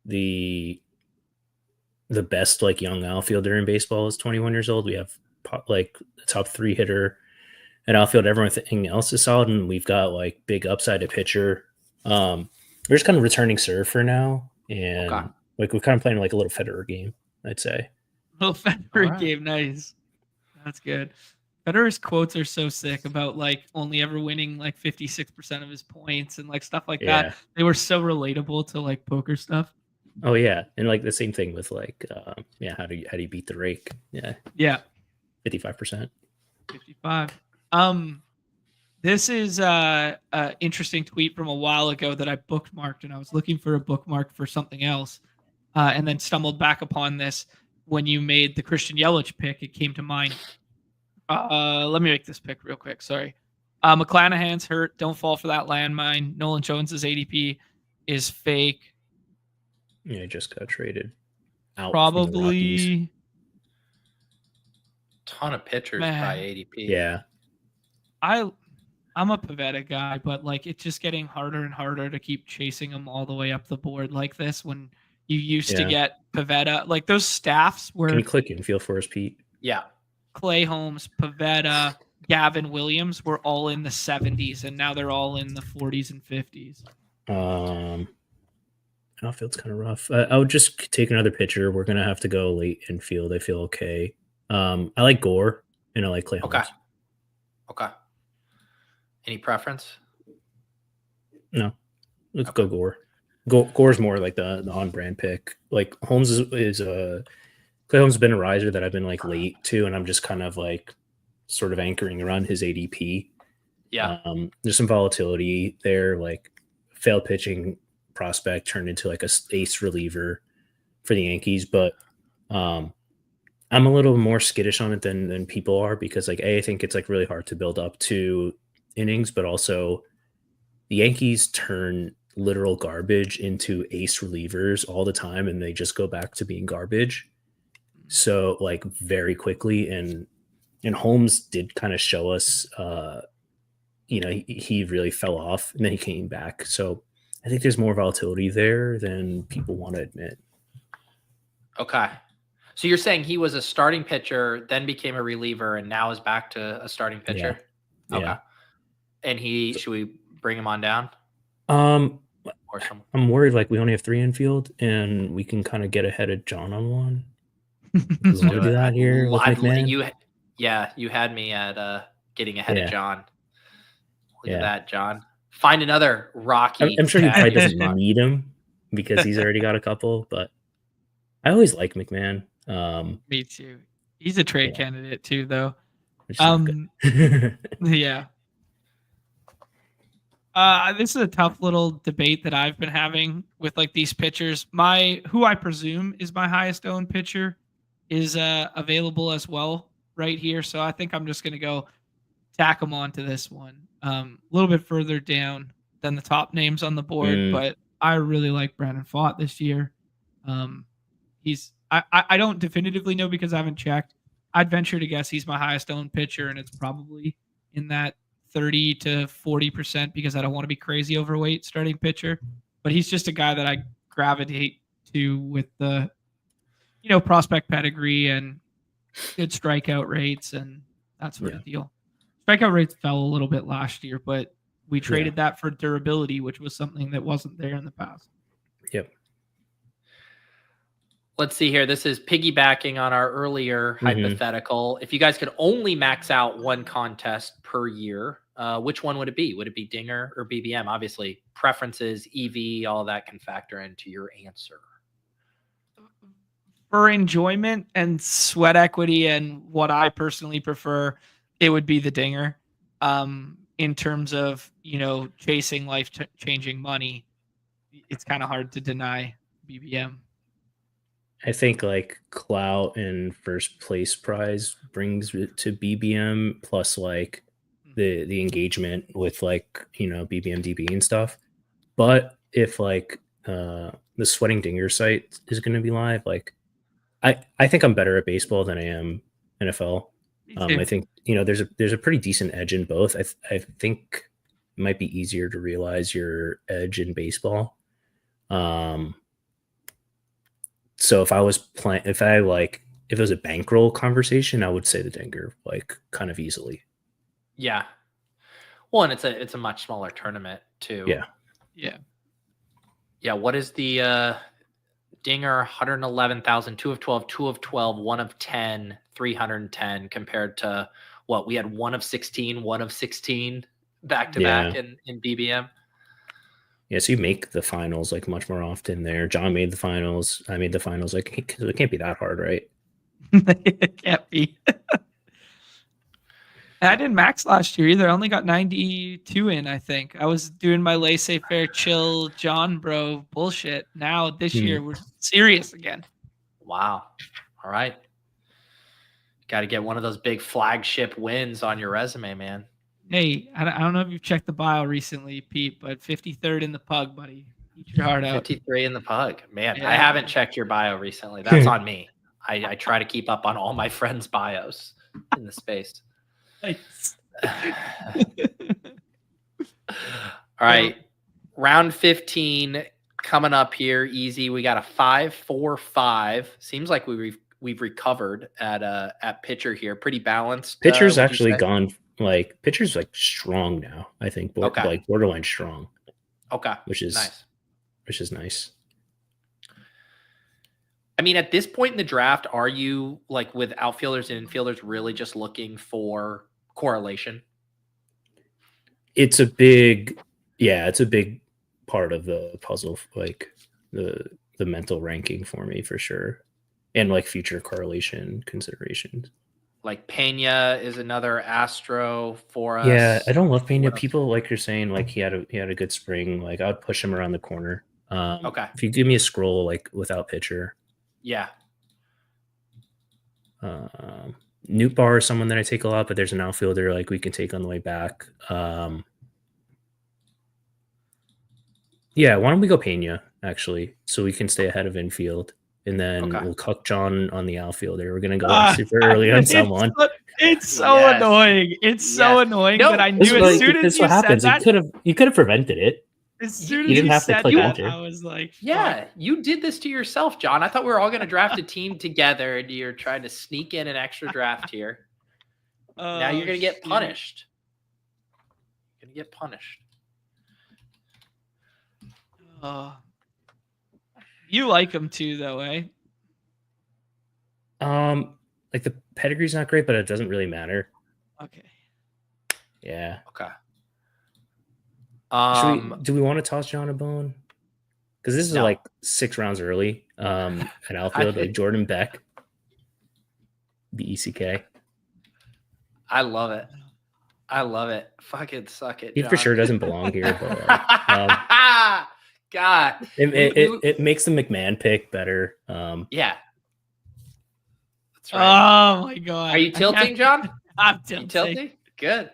[SPEAKER 2] the best like young outfielder in baseball is 21 years old. We have like the top 3 hitter and outfield. Everything else is solid, and we've got like big upside to pitcher. We're just kind of returning serve for now, and like we're kind of playing like a little Federer game, I'd say.
[SPEAKER 3] Little Federer game, nice. That's good. Federer's quotes are so sick about like only ever winning like 56% of his points and like stuff like that. They were so relatable to like poker stuff.
[SPEAKER 2] Oh yeah, and like the same thing with like how do you beat the rake? Yeah, 55%.
[SPEAKER 3] 55. This is a interesting tweet from a while ago that I bookmarked, and I was looking for a bookmark for something else, and then stumbled back upon this when you made the Christian Yelich pick. It came to mind. Let me make this pick real quick. Sorry. McClanahan's hurt. Don't fall for that landmine. Nolan Jones's ADP is fake.
[SPEAKER 2] Yeah, just got traded out.
[SPEAKER 3] Probably.
[SPEAKER 1] Ton of pitchers by ADP.
[SPEAKER 2] Yeah.
[SPEAKER 3] I'm a Pavetta guy, but like it's just getting harder and harder to keep chasing them all the way up the board like this when you used to get Pavetta. Like those staffs where...
[SPEAKER 2] Can you click and feel for us, Pete?
[SPEAKER 1] Yeah.
[SPEAKER 3] Clay Holmes, Pavetta, Gavin Williams were all in the 70s, and now they're all in the 40s and 50s.
[SPEAKER 2] Outfield's kind of rough. I would just take another pitcher. We're gonna have to go late infield. I feel okay. I like Gore and I like Clay Holmes.
[SPEAKER 1] Okay. Any preference?
[SPEAKER 2] No. Let's go Gore. Gore's more like the on-brand pick. Like Holmes is Clay Holmes has been a riser that I've been like late to, and I'm just kind of like sort of anchoring around his ADP.
[SPEAKER 1] Yeah.
[SPEAKER 2] There's some volatility there, like failed pitching prospect turned into like a ace reliever for the Yankees, but I'm a little more skittish on it than people are because like I think it's like really hard to build up to innings, but also the Yankees turn literal garbage into ace relievers all the time, and they just go back to being garbage. So like very quickly, and Holmes did kind of show us, he really fell off and then he came back. So I think there's more volatility there than people want to admit. Okay.
[SPEAKER 1] So you're saying he was a starting pitcher, then became a reliever, and now is back to a starting pitcher?
[SPEAKER 2] Yeah.
[SPEAKER 1] Okay. And should we bring him on down?
[SPEAKER 2] I'm worried like we only have 3 infield and we can kind of get ahead of John on one. You want to do that here with McMahon?
[SPEAKER 1] You had me at getting ahead of John. Look at that, John. Find another Rocky.
[SPEAKER 2] I'm sure he probably doesn't need him because he's already got a couple, but I always like McMahon.
[SPEAKER 3] Me too. He's a trade candidate too, though. Yeah. This is a tough little debate that I've been having with like these pitchers. Who I presume is my highest owned pitcher is available as well right here. So I think I'm just going to go tack him onto this one. A little bit further down than the top names on the board, but I really like Brandon Pfaadt this year. I don't definitively know because I haven't checked. I'd venture to guess he's my highest owned pitcher, and it's probably in that 30 to 40% because I don't want to be crazy overweight starting pitcher. But he's just a guy that I gravitate to with the, prospect pedigree and good strikeout rates and that sort of deal. Strikeout rates fell a little bit last year, but we traded that for durability, which was something that wasn't there in the past.
[SPEAKER 2] Yep.
[SPEAKER 1] Let's see here. This is piggybacking on our earlier hypothetical. If you guys could only max out one contest per year, which one would it be? Would it be Dinger or BBM? Obviously, preferences, EV, all that can factor into your answer.
[SPEAKER 3] For enjoyment and sweat equity and what I personally prefer, it would be the Dinger. In terms of, chasing life-changing money, it's kind of hard to deny BBM.
[SPEAKER 2] I think like clout and first place prize brings it to BBM plus like the engagement with like, BBM DB and stuff. But if like the Sweating Dinger site is going to be live, like I think I'm better at baseball than I am NFL. I think, there's a pretty decent edge in both. I think it might be easier to realize your edge in baseball. So if I was playing, if it was a bankroll conversation, I would say the Dinger, like kind of easily.
[SPEAKER 1] Yeah. Well, and it's a much smaller tournament too.
[SPEAKER 2] Yeah.
[SPEAKER 3] Yeah.
[SPEAKER 1] Yeah. What is the Dinger? 111,000, 2 of 12, 2 of 12, 1 of 10, 310 compared to we had 1 of 16 back to back in BBM.
[SPEAKER 2] Yeah, so you make the finals like much more often there. John made the finals. I made the finals. Like, it can't be that hard, right?
[SPEAKER 3] It can't be. I didn't max last year either. I only got 92 in, I think. I was doing my laissez-faire, chill, John bro bullshit. Now this year we're serious again.
[SPEAKER 1] Wow. All right. Got to get one of those big flagship wins on your resume, man.
[SPEAKER 3] Hey, I don't know if you've checked the bio recently, Pete, but 53rd in the pug, buddy. Eat your heart out.
[SPEAKER 1] 53 in the pug. Man,
[SPEAKER 3] Yeah.
[SPEAKER 1] I haven't checked your bio recently. That's on me. I try to keep up on all my friends' bios in the space.
[SPEAKER 3] Nice.
[SPEAKER 1] All right. Round 15 coming up here. Easy. We got a 5-4-5. Seems like we've recovered at pitcher here. Pretty balanced.
[SPEAKER 2] Pitcher's actually gone. Like, pitcher's like strong now, I think. Like borderline strong.
[SPEAKER 1] Okay.
[SPEAKER 2] Which is
[SPEAKER 1] nice.
[SPEAKER 2] Which is nice.
[SPEAKER 1] I mean, at this point in the draft, are you like with outfielders and infielders really just looking for correlation?
[SPEAKER 2] It's a big part of the puzzle, like the mental ranking for me for sure. And like future correlation considerations.
[SPEAKER 1] Like Pena is another Astro for us.
[SPEAKER 2] Yeah, I don't love Pena. People like you're saying, like he had a good spring. Like I would push him around the corner.
[SPEAKER 1] Okay.
[SPEAKER 2] If you give me a scroll like without pitcher.
[SPEAKER 1] Yeah.
[SPEAKER 2] Newt Bar is someone that I take a lot, but there's an outfielder like we can take on the way back. Yeah, why don't we go Pena actually, so we can stay ahead of infield, and then we'll cuck John on the outfielder. We're gonna go super early on someone.
[SPEAKER 3] It's so annoying. It's so annoying that I knew as soon as you said that.
[SPEAKER 2] You could have prevented it.
[SPEAKER 3] As soon as you said that, I was like,
[SPEAKER 1] yeah, you did this to yourself, John. I thought we were all going to draft a team together, and you're trying to sneak in an extra draft here. Now you're going to get punished. You're going to get punished.
[SPEAKER 3] You like him too, though, eh?
[SPEAKER 2] Like the pedigree's not great, but it doesn't really matter.
[SPEAKER 3] Okay.
[SPEAKER 2] Yeah.
[SPEAKER 1] Okay.
[SPEAKER 2] Do we want to toss John a bone? Because this is like 6 rounds early. At outfield, like Jordan Beck, BECK.
[SPEAKER 1] I love it. I love it. Fucking suck it.
[SPEAKER 2] He
[SPEAKER 1] John.
[SPEAKER 2] for sure doesn't belong here, but
[SPEAKER 1] God,
[SPEAKER 2] it makes the McMahon pick better.
[SPEAKER 1] Yeah, that's right.
[SPEAKER 3] Oh my God,
[SPEAKER 1] are you tilting, John?
[SPEAKER 3] I'm tilting.
[SPEAKER 1] You tilting? Good.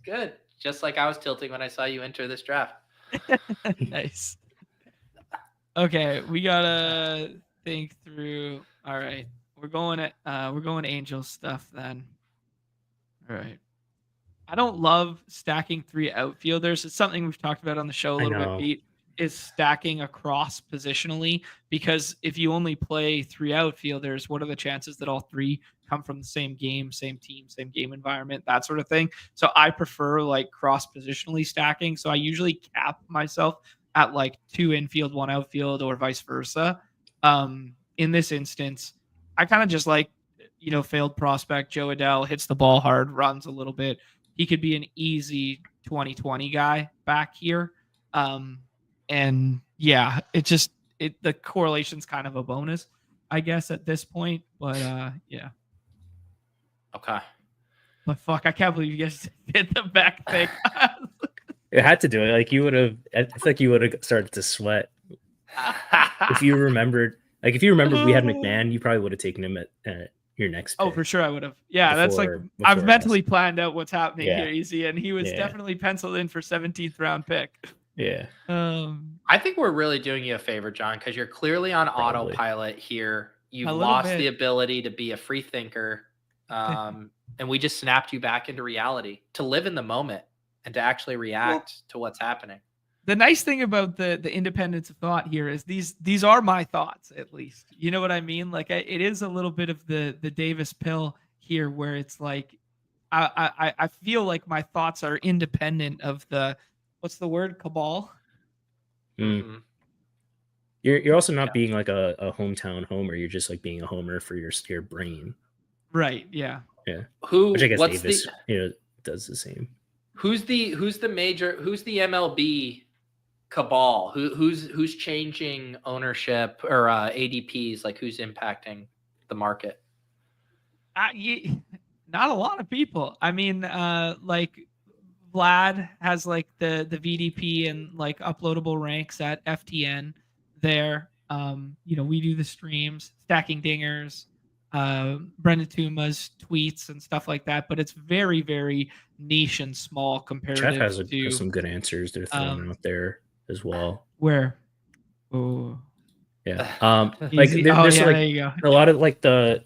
[SPEAKER 3] Good.
[SPEAKER 1] Just like I was tilting when I saw you enter this draft.
[SPEAKER 3] Nice. Okay, we gotta think through. All right, we're going Angel stuff then. All right. I don't love stacking 3 outfielders. It's something we've talked about on the show a little bit, Pete, is stacking across positionally, because if you only play 3 outfielders, what are the chances that all 3 come from the same game, same team, same game environment, that sort of thing. So I prefer like cross positionally stacking. So I usually cap myself at like 2 infield, 1 outfield, or vice versa. In this instance, I kind of just like, failed prospect Joe Adele hits the ball hard, runs a little bit. He could be an easy 2020 guy back here. And yeah, the correlation's kind of a bonus, I guess, at this point. But yeah.
[SPEAKER 1] Okay.
[SPEAKER 2] But
[SPEAKER 3] fuck, I can't believe you guys did the back thing.
[SPEAKER 2] It had to do it. Like you would have. I feel like you would have started to sweat if you remembered. Like if you remembered we had McMahon, you probably would have taken him at your next pick.
[SPEAKER 3] Oh, for sure I would have. Yeah, that's like I've mentally planned out what's happening here, easy, and he was definitely penciled in for 17th round pick.
[SPEAKER 2] Yeah.
[SPEAKER 1] I think we're really doing you a favor, John, because you're clearly on autopilot here. You've lost the ability to be a free thinker. And we just snapped you back into reality to live in the moment and to actually react to what's happening.
[SPEAKER 3] The nice thing about the independence of thought here is these are my thoughts, at least. You know what I mean? Like it is a little bit of the Davis pill here, where it's like I feel like my thoughts are independent of the, what's the word, cabal.
[SPEAKER 2] Mm-hmm. You're also not being like a hometown homer. You're just like being a homer for your brain.
[SPEAKER 3] Right. Yeah.
[SPEAKER 2] Yeah.
[SPEAKER 1] Who?
[SPEAKER 2] Which I guess
[SPEAKER 1] What's
[SPEAKER 2] Davis,
[SPEAKER 1] the?
[SPEAKER 2] does the same.
[SPEAKER 1] Who's the MLB cabal? Who's changing ownership or ADPs? Like who's impacting the market?
[SPEAKER 3] Not a lot of people. I mean, like Vlad has like the VDP and like uploadable ranks at FTN there. We do the streams, stacking dingers, Brendan Tuma's tweets and stuff like that, but it's very, very niche and small comparative
[SPEAKER 2] Chat has
[SPEAKER 3] to
[SPEAKER 2] some good answers they're throwing out there as well.
[SPEAKER 3] Where? Oh.
[SPEAKER 2] Yeah.
[SPEAKER 3] There's
[SPEAKER 2] like
[SPEAKER 3] there you go.
[SPEAKER 2] a lot of like the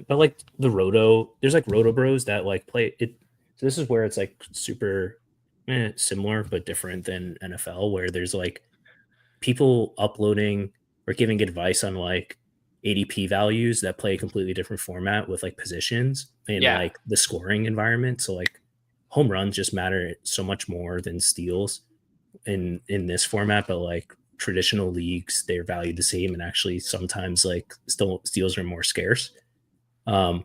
[SPEAKER 2] Roto, there's like Roto Bros that like play it. So this is where it's like super similar but different than NFL, where there's like people uploading or giving advice on like ADP values that play a completely different format with like positions and like the scoring environment. So like home runs just matter so much more than steals in this format, but like traditional leagues, they're valued the same, and actually sometimes like still steals are more scarce. And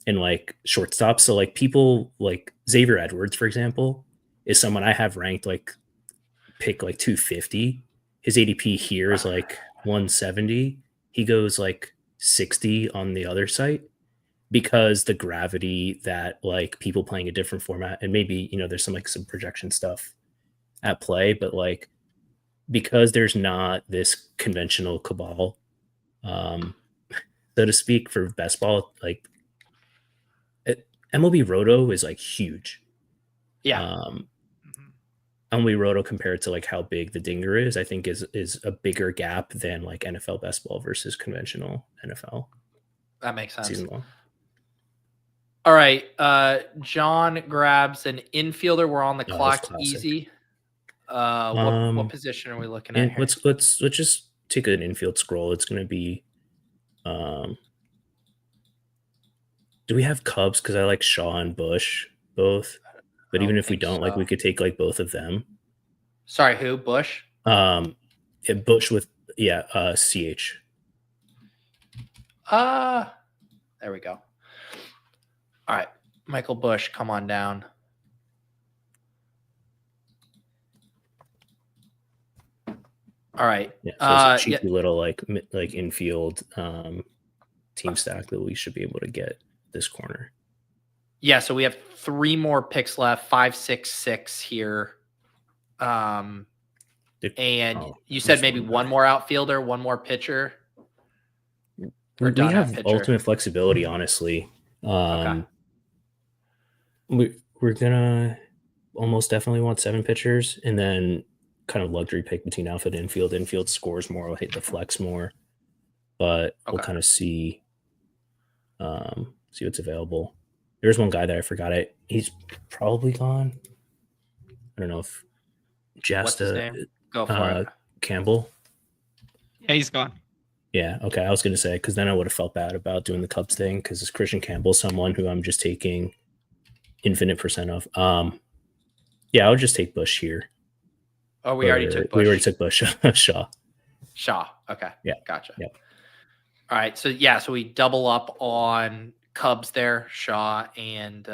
[SPEAKER 2] like shortstops, so like people like Xavier Edwards, for example, is someone I have ranked like pick like 250. His ADP here is like 170. He goes like 60 on the other site because the gravity that like people playing a different format, and maybe there's some projection stuff at play, but like because there's not this conventional cabal, so to speak, for best ball, like MLB Roto is like huge. MLB Roto compared to like how big the dinger is, I think is a bigger gap than like NFL best ball versus conventional NFL.
[SPEAKER 1] That makes sense.
[SPEAKER 2] Season long.
[SPEAKER 1] All right. John grabs an infielder. We're on the clock. Easy. What position are we looking at here?
[SPEAKER 2] Let's just take an infield scroll. It's going to be. Do we have Cubs? Because I like Shaw and Bush both. But even if we don't, like we could take like both of them.
[SPEAKER 1] Sorry, who? Bush?
[SPEAKER 2] Bush with CH.
[SPEAKER 1] There we go. All right, Michael Bush, come on down. All right.
[SPEAKER 2] Yeah, so it's a cheeky little like infield team stack that we should be able to get this corner.
[SPEAKER 1] Yeah, so we have 3 more picks left, 5, 6, 6 here. And you said maybe one more outfielder, one more pitcher.
[SPEAKER 2] We have ultimate flexibility, honestly. Okay. We're gonna almost definitely want 7 pitchers, and then kind of luxury pick between outfield and infield. Infield scores more, will hit the flex more, but we'll kind of see what's available. There's one guy that I forgot it. He's probably gone. I don't know if
[SPEAKER 1] What's his name? Go for it.
[SPEAKER 2] Campbell.
[SPEAKER 3] Yeah, he's gone.
[SPEAKER 2] Yeah, okay. I was going to say, because then I would have felt bad about doing the Cubs thing, because it's Christian Campbell, someone who I'm just taking infinite percent of. Yeah, I would just take Bush here.
[SPEAKER 1] Oh, we already took Bush.
[SPEAKER 2] We already took Bush.
[SPEAKER 1] Shaw. Okay.
[SPEAKER 2] Yeah.
[SPEAKER 1] Gotcha.
[SPEAKER 2] Yep.
[SPEAKER 1] All right. So so we double up on Cubs there, Shaw and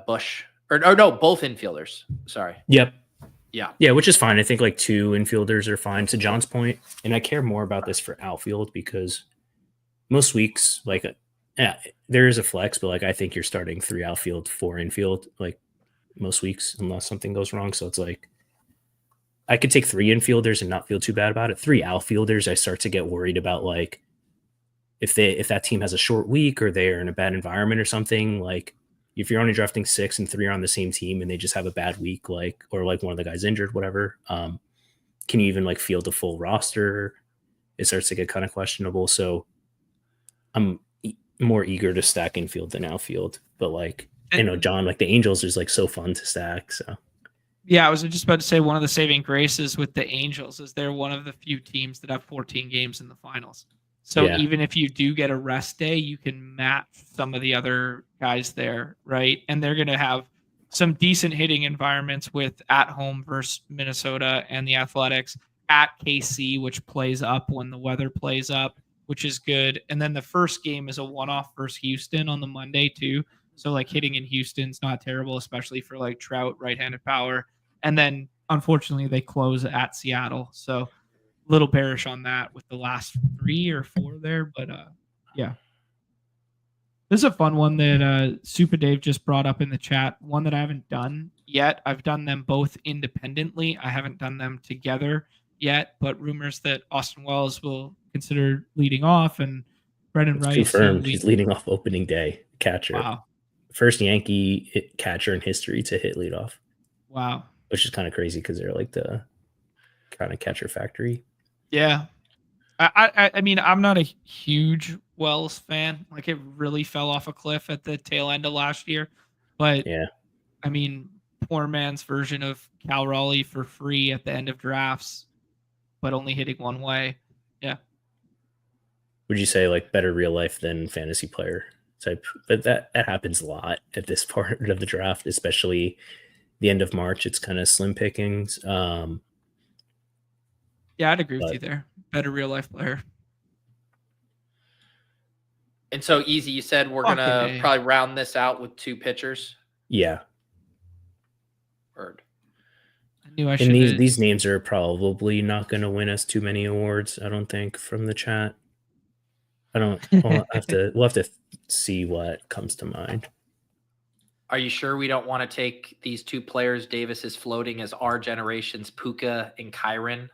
[SPEAKER 1] Bush. Or no, both infielders. Sorry.
[SPEAKER 2] Yep.
[SPEAKER 1] Yeah,
[SPEAKER 2] which is fine. I think like 2 infielders are fine. To John's point, and I care more about this for outfield because most weeks, like, there is a flex, but like I think you're starting 3 outfield, 4 infield, like most weeks, unless something goes wrong. So it's like I could take 3 infielders and not feel too bad about it. 3 outfielders, I start to get worried about like if that team has a short week or they're in a bad environment or something, like. If you're only drafting 6 and 3 are on the same team and they just have a bad week, like, or like one of the guys injured, whatever, can you even like field a full roster? It starts to get kind of questionable. So I'm more eager to stack infield than outfield, but like, John, like the Angels is like so fun to stack. So
[SPEAKER 3] yeah, I was just about to say one of the saving graces with the Angels is they're one of the few teams that have 14 games in the finals. So even if you do get a rest day, you can match some of the other guys there, right? And they're going to have some decent hitting environments with at home versus Minnesota and the Athletics, at KC, which plays up when the weather plays up, which is good. And then the first game is a one-off versus Houston on the Monday too. So like hitting in Houston's not terrible, especially for like Trout, right-handed power. And then unfortunately they close at Seattle. So a little bearish on that with the last 3 or 4 there. But yeah. This is a fun one that Super Dave just brought up in the chat. One that I haven't done yet. I've done them both independently. I haven't done them together yet, but rumors that Austin Wells will consider leading off and Brendan Rice.
[SPEAKER 2] Confirmed. He's leading off opening day. Catcher.
[SPEAKER 3] Wow.
[SPEAKER 2] First Yankee catcher in history to hit leadoff.
[SPEAKER 3] Wow.
[SPEAKER 2] Which is kind of crazy because they're like the kind of catcher factory.
[SPEAKER 3] Yeah. I mean, I'm not a huge Wells fan. Like, it really fell off a cliff at the tail end of last year. But
[SPEAKER 2] yeah,
[SPEAKER 3] I mean, poor man's version of Cal Raleigh for free at the end of drafts, but only hitting one way. Yeah.
[SPEAKER 2] Would you say like better real life than fantasy player type? But that happens a lot at this part of the draft, especially the end of March. It's kind of slim pickings.
[SPEAKER 3] Yeah, I'd agree with you there. Better real life player.
[SPEAKER 1] And so easy, you said we're gonna probably round this out with 2 pitchers.
[SPEAKER 2] Yeah.
[SPEAKER 1] Word.
[SPEAKER 3] I knew I should.
[SPEAKER 2] And these names are probably not going to win us too many awards, I don't think, from the chat. We'll have to see what comes to mind.
[SPEAKER 1] Are you sure we don't want to take these 2 players Davis is floating as our generation's Puka and Kyron?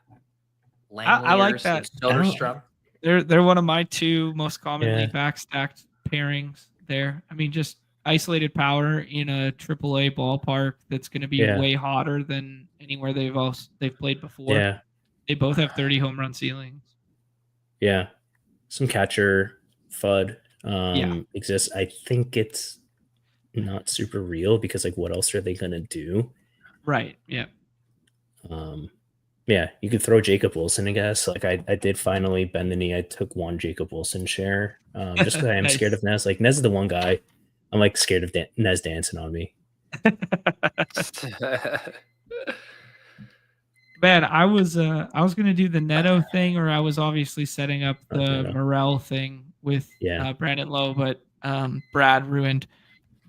[SPEAKER 3] I like that.
[SPEAKER 1] Soderstrom.
[SPEAKER 3] They're one of my 2 most commonly backstacked pairings there. I mean, just isolated power in a AAA ballpark that's going to be way hotter than anywhere they've played before.
[SPEAKER 2] Yeah.
[SPEAKER 3] They both have 30 home run ceilings.
[SPEAKER 2] Yeah. Some catcher FUD exists. I think it's not super real because like what else are they going to do?
[SPEAKER 3] Right. Yeah.
[SPEAKER 2] Yeah, you could throw Jacob Wilson, I guess. Like I did finally bend the knee. I took 1 Jacob Wilson share just because I am scared of Nez. Like Nez is the one guy I'm like scared of Nez dancing on me.
[SPEAKER 3] Man, I was gonna do the Neto thing, or I was obviously setting up the Morel thing with Brandon Lowe, but Brad ruined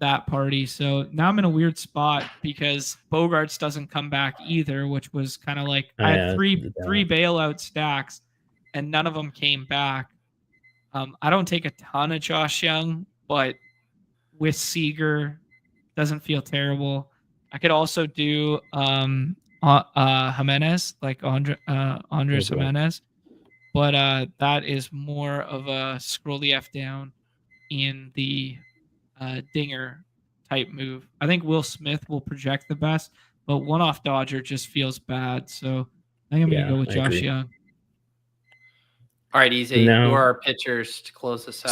[SPEAKER 3] that party. So now I'm in a weird spot because Bogarts doesn't come back either, which was kind of like I had three bailout stacks and none of them came back. I don't take a ton of Josh Young, but with Seager doesn't feel terrible. I could also do Jimenez, like Andres Jimenez, but that is more of a scroll the F down in the dinger type move. I think Will Smith will project the best, but one-off Dodger just feels bad. So I think I'm going to go with Josh Young.
[SPEAKER 1] All right, Easy. Who are our pitchers to close this out?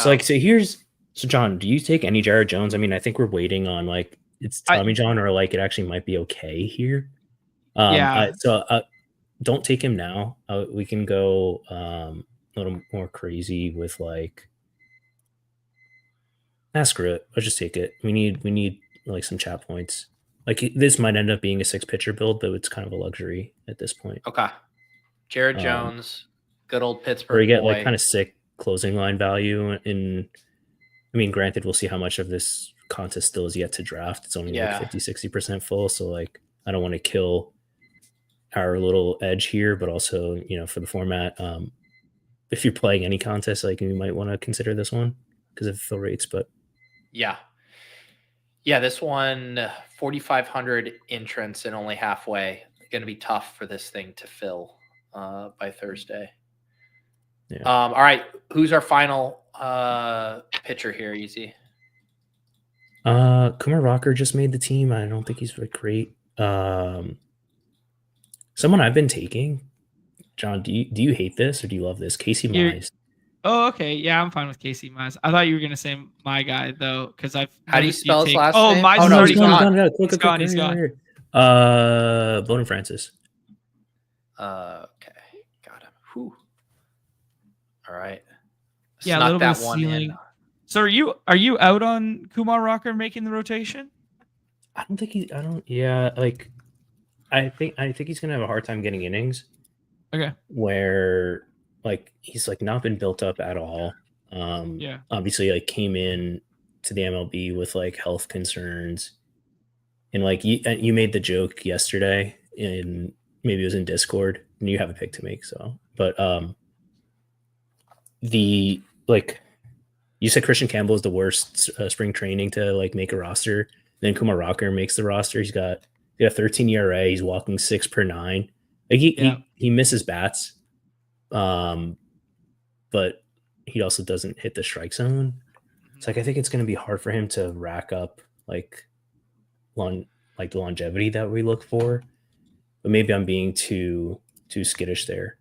[SPEAKER 2] So John, do you take any Jared Jones? I mean, I think we're waiting on like it's Tommy John or like it actually might be okay here. Don't take him now. We can go a little more crazy with like screw it. Let's just take it. We need like some chat points. Like this might end up being a 6-pitcher build, but it's kind of a luxury at this point.
[SPEAKER 1] Okay. Jared Jones, good old Pittsburgh.
[SPEAKER 2] Or you get like kind of sick closing line value in. I mean, granted, we'll see how much of this contest still is yet to draft. It's only like 50-60% full. So like I don't want to kill our little edge here, but also, for the format, if you're playing any contest, like you might want to consider this one because of fill rates, but
[SPEAKER 1] this one 4,500 entrants and only halfway. Going to be tough for this thing to fill by Thursday. All right, who's our final pitcher here, Easy?
[SPEAKER 2] Kumar Rocker just made the team. I don't think he's very great. Someone I've been taking, John, do you hate this or do you love this? Casey Mize.
[SPEAKER 3] Oh, okay. Yeah, I'm fine with Casey Mize. I thought you were gonna say my guy though, because
[SPEAKER 1] How do you spell his last
[SPEAKER 3] name?
[SPEAKER 1] Oh,
[SPEAKER 3] Mize is already gone.
[SPEAKER 2] He's gone. Bowden Francis.
[SPEAKER 1] Okay, got him. Whew. All right.
[SPEAKER 3] Yeah, a little bit of ceiling. So are you out on Kumar Rocker making the rotation?
[SPEAKER 2] I think he's gonna have a hard time getting innings.
[SPEAKER 3] Okay.
[SPEAKER 2] Where like he's like not been built up at all. Obviously like came in to the MLB with like health concerns, and like you made the joke yesterday in, maybe it was in Discord, and you have a pick to make, so but the like you said Christian Campbell is the worst spring training to like make a roster. Then Kumar Rocker makes the roster. He's got 13 ERA. He's walking 6/9. Like he misses bats, but he also doesn't hit the strike zone. It's like I think it's going to be hard for him to rack up like the longevity that we look for. But maybe I'm being too skittish there.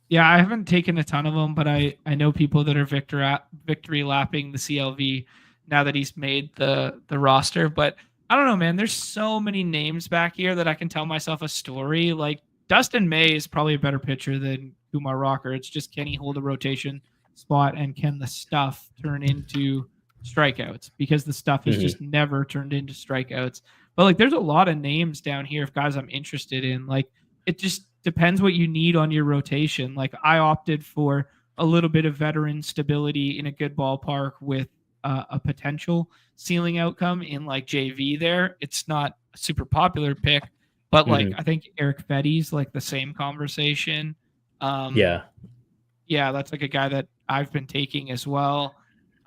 [SPEAKER 3] Yeah, I haven't taken a ton of them, but I know people that are victory lapping the CLV now that he's made the roster. But I don't know, man. There's so many names back here that I can tell myself a story. Like Dustin May is probably a better pitcher than Kumar Rocker. It's just, can he hold a rotation spot, and can the stuff turn into strikeouts? Because the stuff has just never turned into strikeouts. But like, there's a lot of names down here of guys I'm interested in. Like, it just depends what you need on your rotation. Like, I opted for a little bit of veteran stability in a good ballpark with a potential ceiling outcome in like JV there. It's not a super popular pick, but like I think Eric Fetty's like the same conversation. Yeah, that's like a guy that I've been taking as well.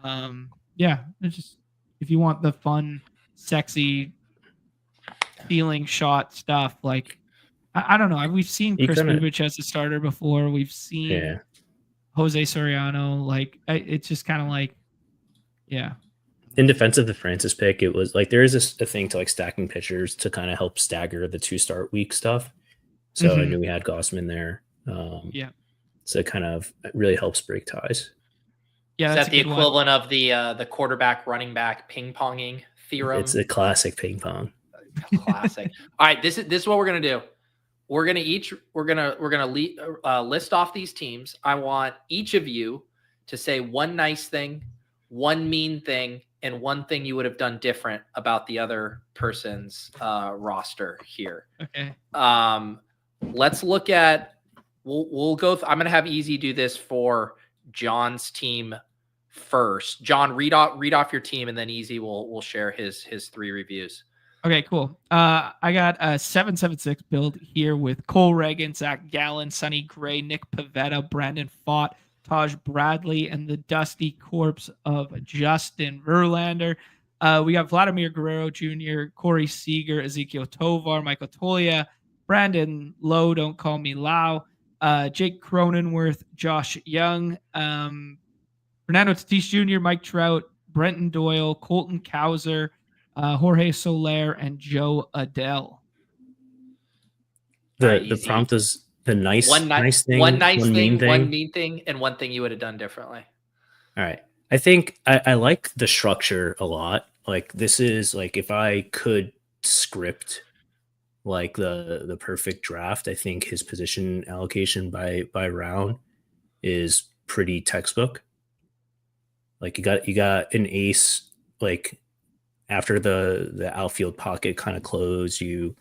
[SPEAKER 3] It's just, if you want the fun, sexy feeling shot stuff, like I don't know. We've seen Chris Bubic as a starter before. We've seen Jose Soriano. Like, it's just kind of like,
[SPEAKER 2] In defense of the Francis pick, it was like there is a thing to like stacking pitchers to kind of help stagger the 2-start week stuff. So I knew we had Gossman there. So it kind of really helps break ties.
[SPEAKER 1] Yeah, is that the equivalent of the quarterback running back ping ponging theorem?
[SPEAKER 2] It's a classic ping pong.
[SPEAKER 1] Classic. All right, this is what we're gonna do. We're gonna list off these teams. I want each of you to say one nice thing, one mean thing, and one thing you would have done different about the other person's roster here.
[SPEAKER 3] Okay.
[SPEAKER 1] Let's look at. We'll go. I'm gonna have Easy do this for John's team first. John, read off your team, and then Easy will share his 3 reviews.
[SPEAKER 3] Okay, cool. I got a 7-7-6 build here with Cole Reagan, Zach Gallen, Sonny Gray, Nick Pivetta, Brandon Pfaadt, Taj Bradley, and the dusty corpse of Justin Verlander. We got Vladimir Guerrero Jr., Corey Seager, Ezekiel Tovar, Michael Tolia, Brandon Lowe, Don't Call Me Lau, Jake Cronenworth, Josh Young, Fernando Tatis Jr., Mike Trout, Brenton Doyle, Colton Cowser, Jorge Soler, and Joe Adele.
[SPEAKER 2] The prompt is the nice thing,
[SPEAKER 1] one mean thing, and one thing you would have done differently.
[SPEAKER 2] All right. I think I like the structure a lot. Like, this is like, if I could script like the perfect draft, I think his position allocation by round is pretty textbook. Like, you got an ace, like after the outfield pocket kind of closed you,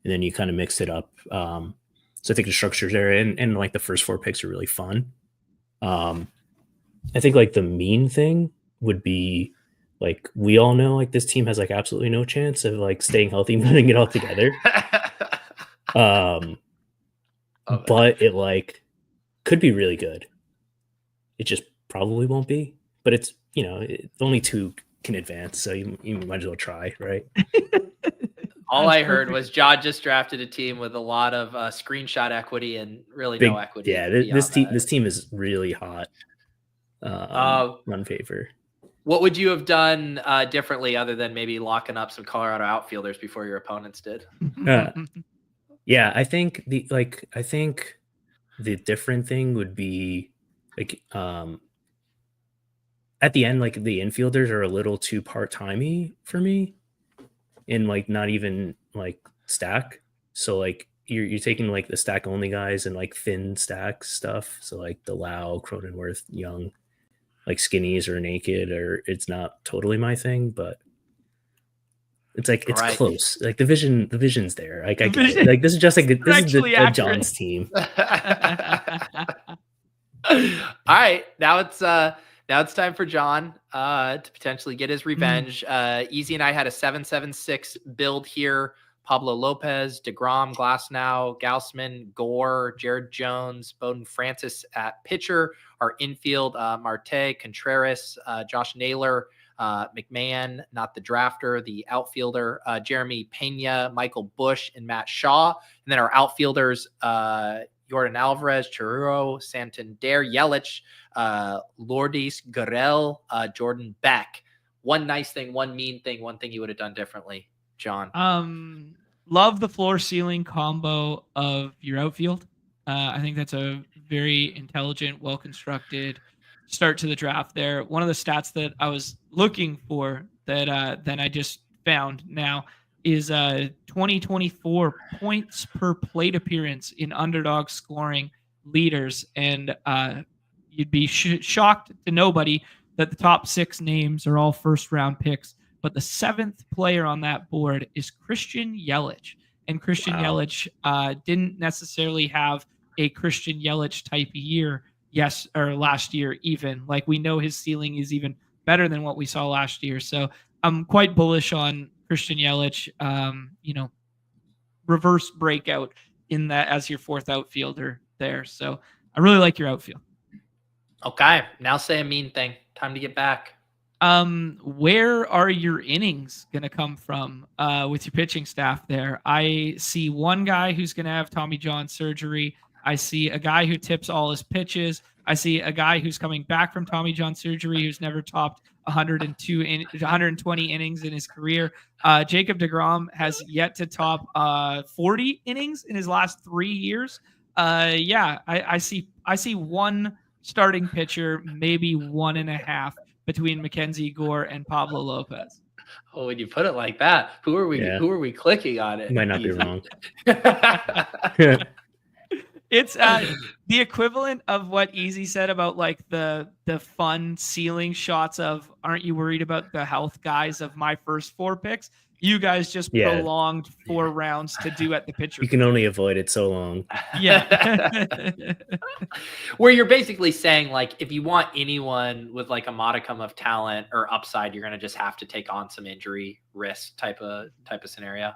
[SPEAKER 2] and then you kind of mix it up. So I think the structure's there, and like the first 4 picks are really fun. I think like the mean thing would be, like, we all know like this team has like absolutely no chance of like staying healthy and putting it all together. But it like could be really good. It just probably won't be. But it's, only 2 can advance, so you might as well try, right?
[SPEAKER 1] All I heard was John just drafted a team with a lot of screenshot equity and really no equity.
[SPEAKER 2] Yeah, this team is really hot. Run favor.
[SPEAKER 1] What would you have done differently other than maybe locking up some Colorado outfielders before your opponents did?
[SPEAKER 2] Yeah, I think the different thing would be like at the end, like the infielders are a little too part-timey for me, and like not even like stack. So like you're taking like the stack only guys and like thin stack stuff. So like the Lau, Cronenworth, Young, like skinnies or naked, or it's not totally my thing, but it's like it's close. Like the vision's there. Like I get it. Like this is just like this is a John's team.
[SPEAKER 1] right, now it's time for John to potentially get his revenge. Easy and I had a 7-7-6 build here. Pablo Lopez, DeGrom, Glasnow, Gaussman, Gore, Jared Jones, Bowden Francis at pitcher. Our infield, Marte, Contreras, Josh Naylor, McMahon, not the drafter, the outfielder, Jeremy Pena, Michael Bush, and Matt Shaw. And then our outfielders, Jordan Alvarez, Churro, Santander, Yelich, Lourdes, Gurriel, Jordan Beck. One nice thing, one mean thing, one thing you would have done differently, John.
[SPEAKER 3] Love the floor ceiling combo of your outfield. I think that's a very intelligent, well constructed start to the draft there. One of the stats that I was looking for that then I just found now is 2024 points per plate appearance in Underdog scoring leaders, and you'd be shocked to nobody that the top 6 names are all first round picks. But the 7th player on that board is Christian Yelich. And Christian Yelich didn't necessarily have a Christian Yelich type of year, or last year even. Like, we know his ceiling is even better than what we saw last year. So I'm quite bullish on Christian Yelich, reverse breakout in that as your 4th outfielder there. So I really like your outfield.
[SPEAKER 1] Okay, now say a mean thing. Time to get back.
[SPEAKER 3] Where are your innings going to come from with your pitching staff there? I see one guy who's going to have Tommy John surgery. I see a guy who tips all his pitches. I see a guy who's coming back from Tommy John surgery who's never topped 120 innings in his career. Jacob deGrom has yet to top 40 innings in his last 3 years. I see one starting pitcher, maybe 1.5 between Mackenzie Gore and Pablo Lopez.
[SPEAKER 1] Oh, when you put it like that, who are we clicking on it?
[SPEAKER 2] You might not be wrong.
[SPEAKER 3] It's the equivalent of what Easy said about like the fun ceiling shots of, aren't you worried about the health guys of my first 4 picks? You guys just prolonged 4 rounds to do at the pitcher.
[SPEAKER 2] You can only avoid it so long.
[SPEAKER 3] Yeah.
[SPEAKER 1] Where you're basically saying, like, if you want anyone with like a modicum of talent or upside, you're going to just have to take on some injury risk type of scenario.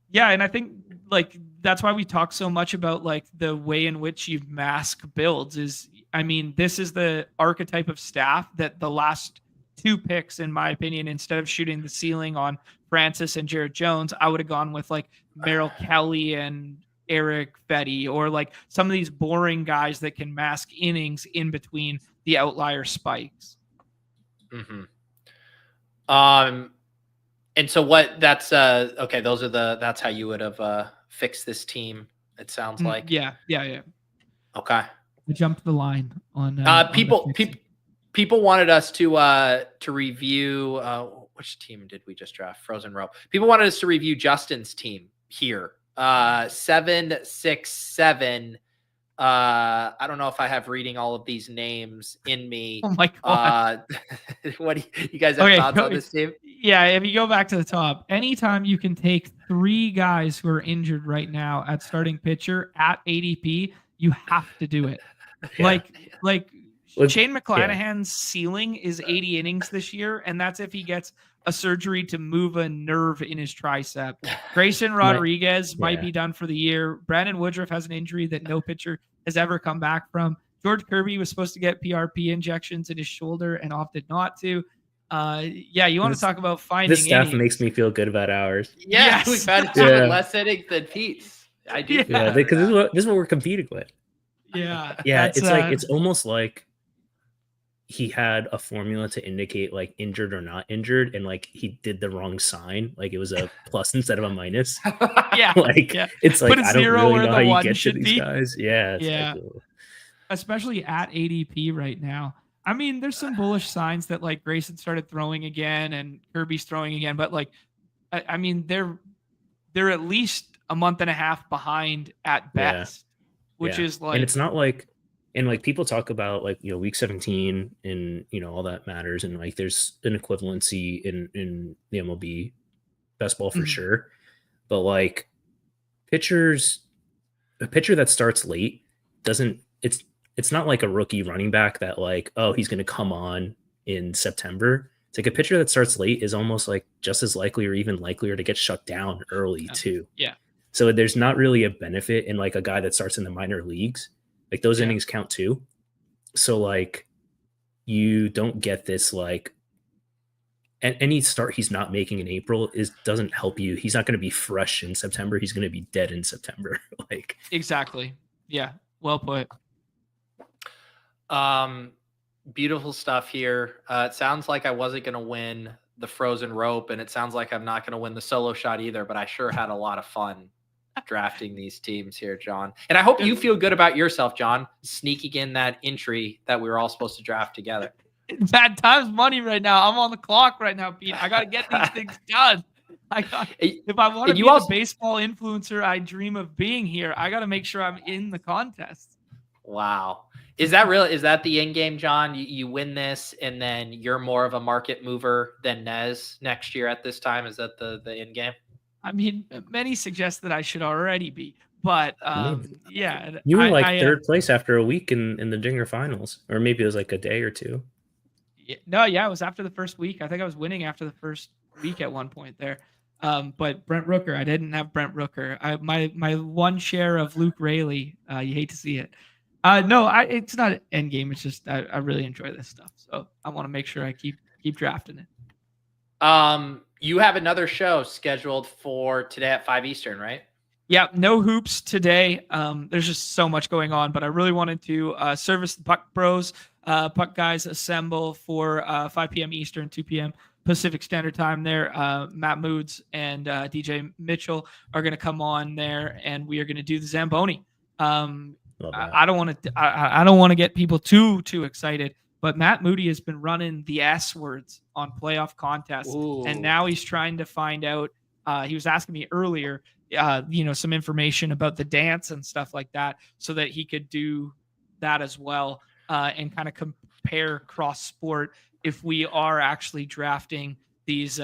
[SPEAKER 3] Yeah, and I think like that's why we talk so much about like the way in which you mask builds is, I mean, this is the archetype of staff that the last 2 picks, in my opinion, instead of shooting the ceiling on Francis and Jared Jones, I would have gone with like Merrill Kelly and Eric Fetty, or like some of these boring guys that can mask innings in between the outlier spikes.
[SPEAKER 1] Mm-hmm. And so that's okay. That's how you would have fixed this team. It sounds like.
[SPEAKER 3] Yeah.
[SPEAKER 1] Okay.
[SPEAKER 3] We jumped the line on
[SPEAKER 1] people wanted us to review which team did we just draft? Frozen Row. People wanted us to review Justin's team here. 7-6-7. I don't know if I have reading all of these names in me.
[SPEAKER 3] Oh my God.
[SPEAKER 1] What do you guys have thoughts on this team?
[SPEAKER 3] Yeah, if you go back to the top, anytime you can take 3 guys who are injured right now at starting pitcher at ADP, you have to do it. Yeah. Like Shane McClanahan's ceiling is 80 innings this year, and that's if he gets a surgery to move a nerve in his tricep. Grayson Rodriguez might be done for the year. Brandon Woodruff has an injury that no pitcher has ever come back from. George Kirby was supposed to get PRP injections in his shoulder and opted not to. You want to talk about finding
[SPEAKER 2] this stuff
[SPEAKER 3] innings.
[SPEAKER 2] Makes me feel good about ours.
[SPEAKER 1] Yeah,
[SPEAKER 3] yes.
[SPEAKER 1] We've had less innings than Pete's. I do.
[SPEAKER 2] Yeah, because this is what we're competing with.
[SPEAKER 3] Yeah.
[SPEAKER 2] It's like it's almost like he had a formula to indicate like injured or not injured, and like he did the wrong sign. Like it was a plus instead of a minus. It's like I don't really know how you get to these guys. Yeah. Like,
[SPEAKER 3] especially at ADP right now. I mean, there's some bullish signs that like Grayson started throwing again and Kirby's throwing again, but like, I mean, they're at least a month and a half behind at best, which is like,
[SPEAKER 2] and it's not like, and like people talk about like, week 17 and, all that matters. And like, there's an equivalency in the MLB best ball for sure. But like a pitcher that starts late it's not like a rookie running back that like, oh, he's going to come on in September. It's like a pitcher that starts late is almost like just as likely or even likelier to get shut down early too.
[SPEAKER 3] Yeah.
[SPEAKER 2] So there's not really a benefit in like a guy that starts in the minor leagues. Like those innings count too. So like you don't get this like, and any start he's not making in April doesn't help you. He's not going to be fresh in September. He's going to be dead in September. Like
[SPEAKER 3] exactly. Yeah. Well put.
[SPEAKER 1] Beautiful stuff here. It sounds like I wasn't going to win the frozen rope, and it sounds like I'm not going to win the solo shot either, but I sure had a lot of fun drafting these teams here, John. And I hope you feel good about yourself, John, sneaking in that entry that we were all supposed to draft together.
[SPEAKER 3] Bad times money right now. I'm on the clock right now, Pete. I got to get these things done. If I want to be the baseball influencer I dream of being here, I got to make sure I'm in the contest.
[SPEAKER 1] Wow. Is that real? Is that the end game, John? You win this, and then you're more of a market mover than Nez next year at this time? Is that the end game?
[SPEAKER 3] I mean, many suggest that I should already be, but yeah.
[SPEAKER 2] You were like third place after a week in the Dinger finals, or maybe it was like a day or two.
[SPEAKER 3] It was after the first week. I think I was winning after the first week at one point there. But Brent Rooker, I didn't have Brent Rooker. My one share of Luke Rayleigh. You hate to see it. No, it's not an end game. It's just I really enjoy this stuff, so I want to make sure I keep drafting it.
[SPEAKER 1] You have another show scheduled for today at 5 Eastern, right?
[SPEAKER 3] Yeah, no hoops today. There's just so much going on, but I really wanted to service the Puck Bros. Puck guys assemble for 5 p.m. Eastern, 2 p.m. Pacific Standard Time there. Matt Moods and DJ Mitchell are going to come on there, and we are going to do the Zamboni. I don't want to get people too excited, but Matt Moody has been running the S words on playoff contests. Ooh. And now he's trying to find out. He was asking me earlier, some information about the dance and stuff like that, so that he could do that as well, and kind of compare cross sport if we are actually drafting these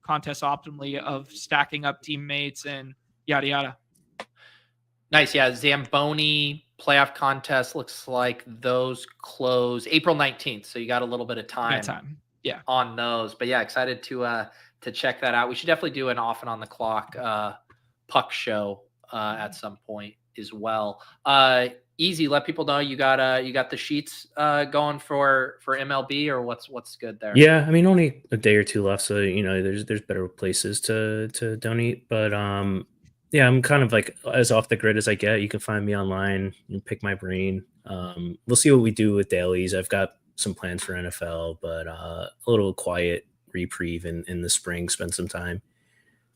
[SPEAKER 3] contests optimally of stacking up teammates and yada yada.
[SPEAKER 1] Nice. Yeah. Zamboni playoff contest looks like those close April 19th. So you got a little bit of time.
[SPEAKER 3] Yeah.
[SPEAKER 1] On those. But yeah, excited to check that out. We should definitely do an off and on the clock puck show at some point as well. Easy. Let people know you got the sheets going for MLB, or what's good there.
[SPEAKER 2] Yeah. I mean, only a day or two left. So, there's better places to donate, but, yeah, I'm kind of like as off the grid as I get. You can find me online and pick my brain. We'll see what we do with dailies. I've got some plans for NFL, but a little quiet reprieve in the spring. Spend some time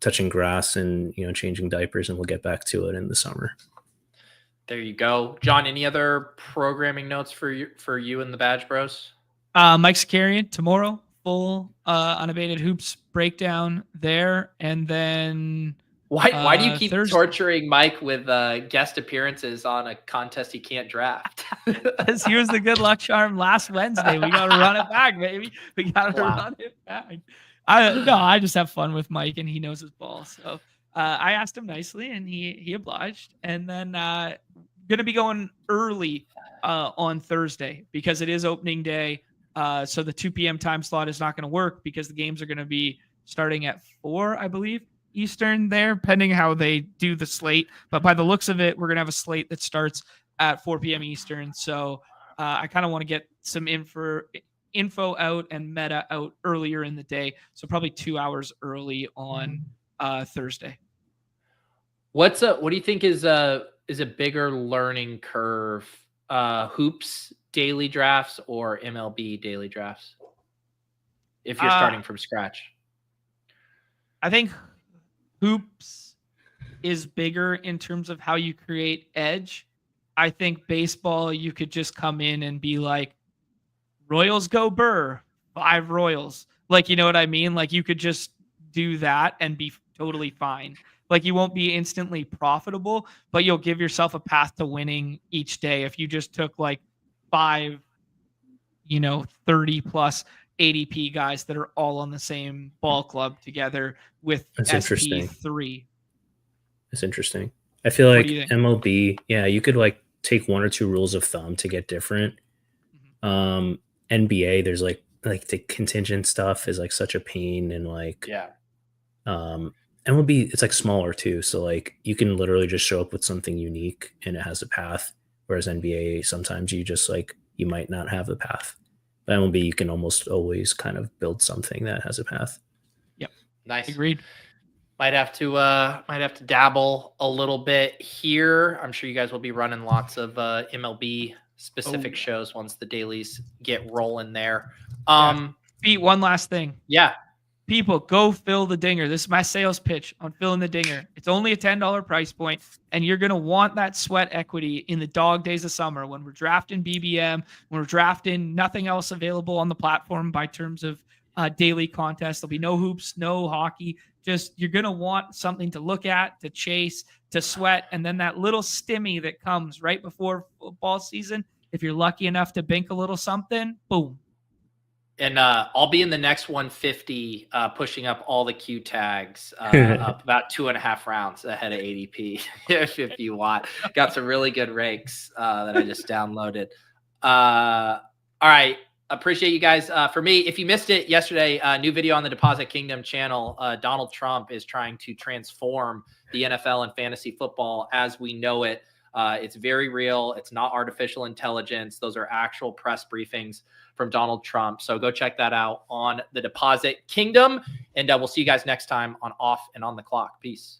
[SPEAKER 2] touching grass and changing diapers, and we'll get back to it in the summer.
[SPEAKER 1] There you go, John. Any other programming notes for you and the Badge Bros?
[SPEAKER 3] Mike Sakarian tomorrow, full unabated hoops breakdown there, and then.
[SPEAKER 1] Why do you keep torturing Mike with guest appearances on a contest he can't draft?
[SPEAKER 3] Because he was the good luck charm last Wednesday. We got to run it back, baby. We got to run it back. I just have fun with Mike, and he knows his ball. So I asked him nicely, and he obliged. And then going to be going early on Thursday because it is opening day. So the 2 p.m. time slot is not going to work because the games are going to be starting at 4, I believe. Eastern there, pending how they do the slate. But by the looks of it, we're going to have a slate that starts at 4 p.m. Eastern. So I kind of want to get some info out and meta out earlier in the day. So probably 2 hours early on Thursday.
[SPEAKER 1] What do you think is a bigger learning curve? Hoops daily drafts or MLB daily drafts? If you're starting from scratch.
[SPEAKER 3] I think hoops is bigger in terms of how you create edge. I think baseball, you could just come in and be like, Royals go Burr, 5 Royals. Like, you know what I mean? Like you could just do that and be totally fine. Like you won't be instantly profitable, but you'll give yourself a path to winning each day. If you just took like 5, 30 plus ADP guys that are all on the same ball club together with SP3.
[SPEAKER 2] That's interesting. I feel like MLB, yeah, you could like take 1 or 2 rules of thumb to get different. NBA, there's like the contingent stuff is like such a pain, and like MLB, it's like smaller too, so like you can literally just show up with something unique and it has a path, whereas NBA sometimes you just like you might not have the path. But MLB, you can almost always kind of build something that has a path.
[SPEAKER 3] Yep.
[SPEAKER 1] Nice.
[SPEAKER 3] Agreed.
[SPEAKER 1] Might have to dabble a little bit here. I'm sure you guys will be running lots of MLB specific shows once the dailies get rolling there.
[SPEAKER 3] Pete, one last thing.
[SPEAKER 1] Yeah.
[SPEAKER 3] People, go fill the dinger. This is my sales pitch on filling the dinger. It's only a $10 price point, and you're going to want that sweat equity in the dog days of summer when we're drafting BBM, when we're drafting nothing else available on the platform by terms of daily contests. There'll be no hoops, no hockey. Just you're going to want something to look at, to chase, to sweat, and then that little stimmy that comes right before football season. If you're lucky enough to bink a little something, boom.
[SPEAKER 1] And I'll be in the next 150, pushing up all the Q tags up about 2.5 rounds ahead of ADP, if you want. Got some really good ranks that I just downloaded. All right. Appreciate you guys. For me, if you missed it yesterday, new video on the Deposit Kingdom channel. Donald Trump is trying to transform the NFL and fantasy football as we know it. It's very real. It's not artificial intelligence. Those are actual press briefings from Donald Trump. So go check that out on the Deposit Kingdom. And we'll see you guys next time on Off and on the Clock. Peace.